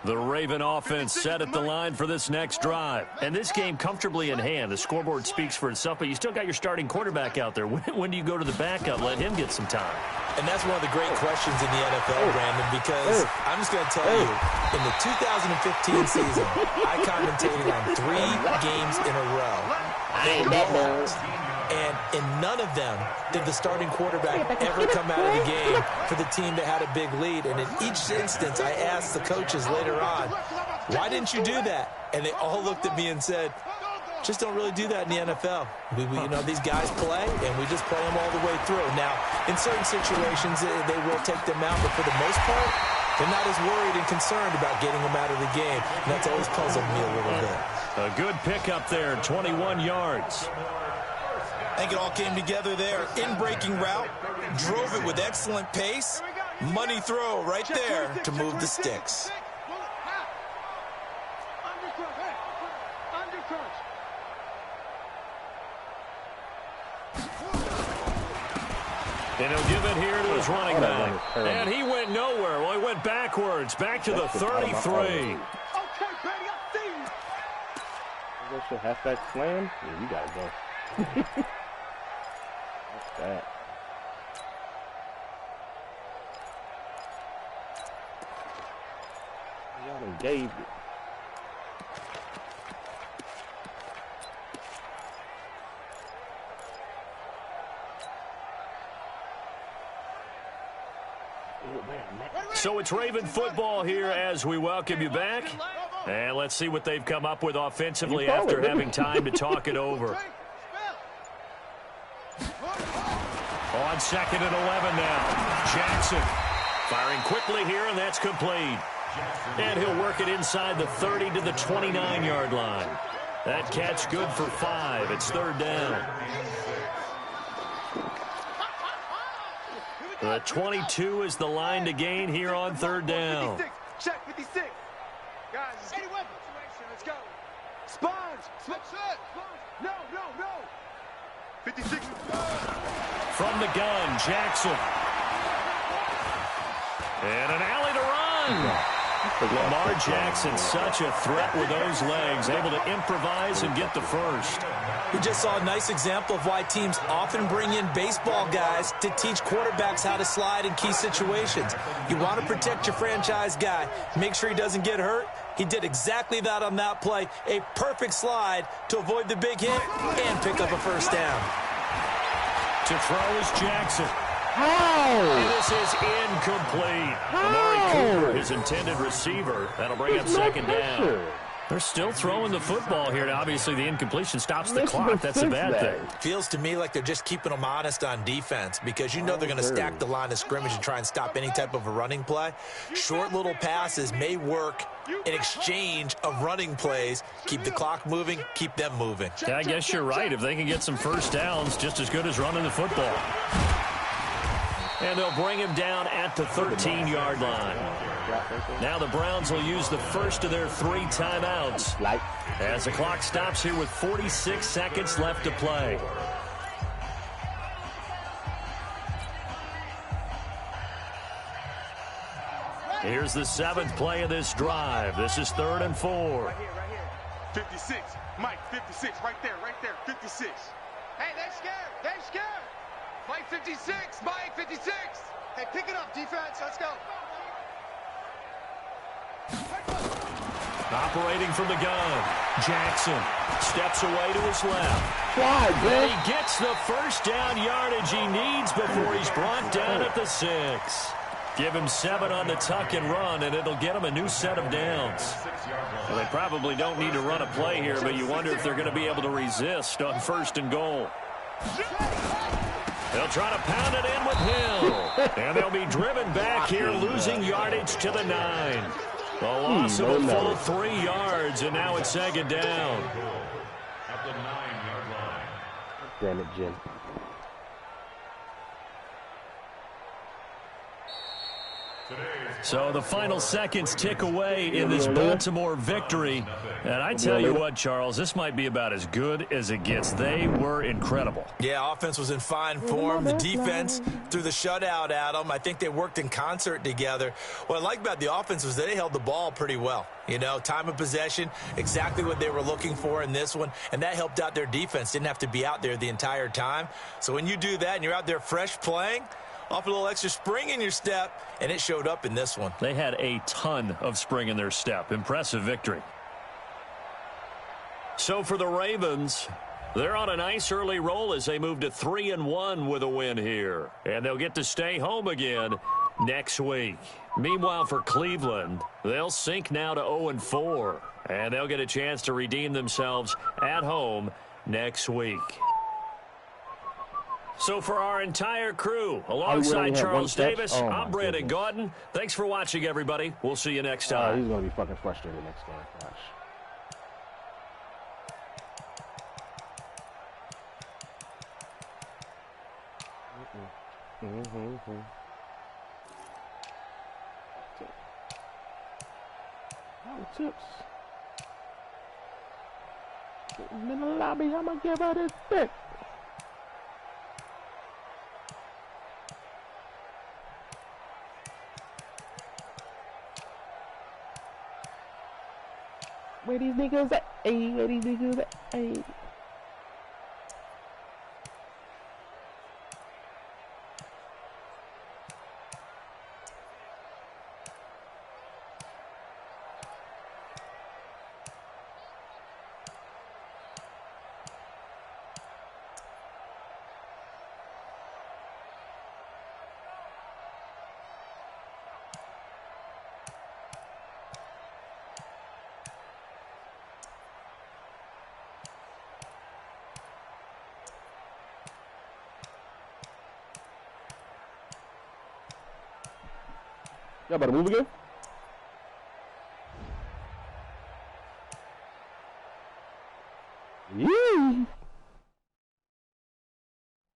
The Raven offense set at the line for this next drive. And this game comfortably in hand. The scoreboard speaks for itself, but you still got your starting quarterback out there. When do you go to the backup? Let him get some time. And that's one of the great questions in the NFL, Brandon, because I'm just going to tell you, in the 2015 season, I commentated on 3 games in a row. And in none of them did the starting quarterback ever come out of the game for the team that had a big lead. And in each instance, I asked the coaches later on, why didn't you do that? And they all looked at me and said, just don't really do that in the NFL. These guys play, and we just play them all the way through. Now, in certain situations, they will take them out, but for the most part, they're not as worried and concerned about getting them out of the game. And that's always puzzled me a little bit. A good pickup there, 21 yards. I think it all came together there. In-breaking route, drove it with excellent pace. Money throw right there to move the sticks. And he'll give it here to his running back. And he went nowhere. Well, he went backwards, back to the 33. Okay, Brady, I see you. What's your halfback slam? Yeah, you gotta go. What's that? Y'all engaged it. So it's Raven football here as we welcome you back. And let's see what they've come up with offensively after having time to talk it over. On 2nd and 11 now. Jackson firing quickly here, and that's complete. And he'll work it inside the 30 to the 29-yard line. That catch good for 5. It's 3rd down. The 22 is the line to gain here on 3rd down. 56. Check 56. Guys, it's any weapon situation. Let's go. Sponge. Sponge. No. 56. From the gun, Jackson. And an alley to run. Lamar Jackson, such a threat with those legs, able to improvise and get the first. We just saw a nice example of why teams often bring in baseball guys to teach quarterbacks how to slide in key situations. You want to protect your franchise guy. Make sure he doesn't get hurt. He did exactly that on that play. A perfect slide to avoid the big hit and pick up a first down. To throw is Jackson. How? And this is incomplete. Amari Cooper, his intended receiver. That'll bring up 2nd down. They're still throwing the football here. Now, obviously, the incompletion stops the clock. That's a bad thing. Feels to me like they're just keeping them honest on defense because you know they're going to stack the line of scrimmage and try and stop any type of a running play. Short little passes may work in exchange of running plays. Keep the clock moving, keep them moving. Yeah, I guess you're right. If they can get some first downs, just as good as running the football. And they'll bring him down at the 13-yard line. Now the Browns will use the first of their 3 timeouts as the clock stops here with 46 seconds left to play. Here's the 7th play of this drive. This is 3rd and 4. Right here. 56. Mike, 56. Right there. 56. Hey, they're scared. Mike, 56. Mike, 56. Hey, pick it up, defense. Let's go. Operating from the gun, Jackson steps away to his left. And he gets the first down yardage he needs before he's brought down at the 6. Give him 7 on the tuck and run, and it'll get him a new set of downs. Well, they probably don't need to run a play here, but you wonder if they're going to be able to resist on 1st and goal. They'll try to pound it in with Hill. And they'll be driven back here, losing yardage to the 9. The loss of a full 3 yards, and now it's 2nd down. At the 9-yard line. Damn it, Jim. So the final seconds tick away in this Baltimore victory. And I tell you what, Charles, this might be about as good as it gets. They were incredible. Yeah, offense was in fine form. The defense threw the shutout at them. I think they worked in concert together. What I like about the offense was they held the ball pretty well. You know, time of possession, exactly what they were looking for in this one. And that helped out their defense. Didn't have to be out there the entire time. So when you do that and you're out there fresh playing, off a little extra spring in your step, and it showed up in this one. They had a ton of spring in their step. Impressive victory. So for the Ravens, they're on a nice early roll as they move to 3-1 with a win here. And they'll get to stay home again next week. Meanwhile, for Cleveland, they'll sink now to 0-4. And they'll get a chance to redeem themselves at home next week. So for our entire crew, alongside Charles Davis, I'm Brandon Gaudin. Thanks for watching, everybody. We'll see you next time. He's going to be fucking frustrated next game. Watch. Oh, tips. I'm in the lobby. I'm going to give her this pick. Where these niggas at? Hey, where these niggas at? Hey. Y'all about to move again?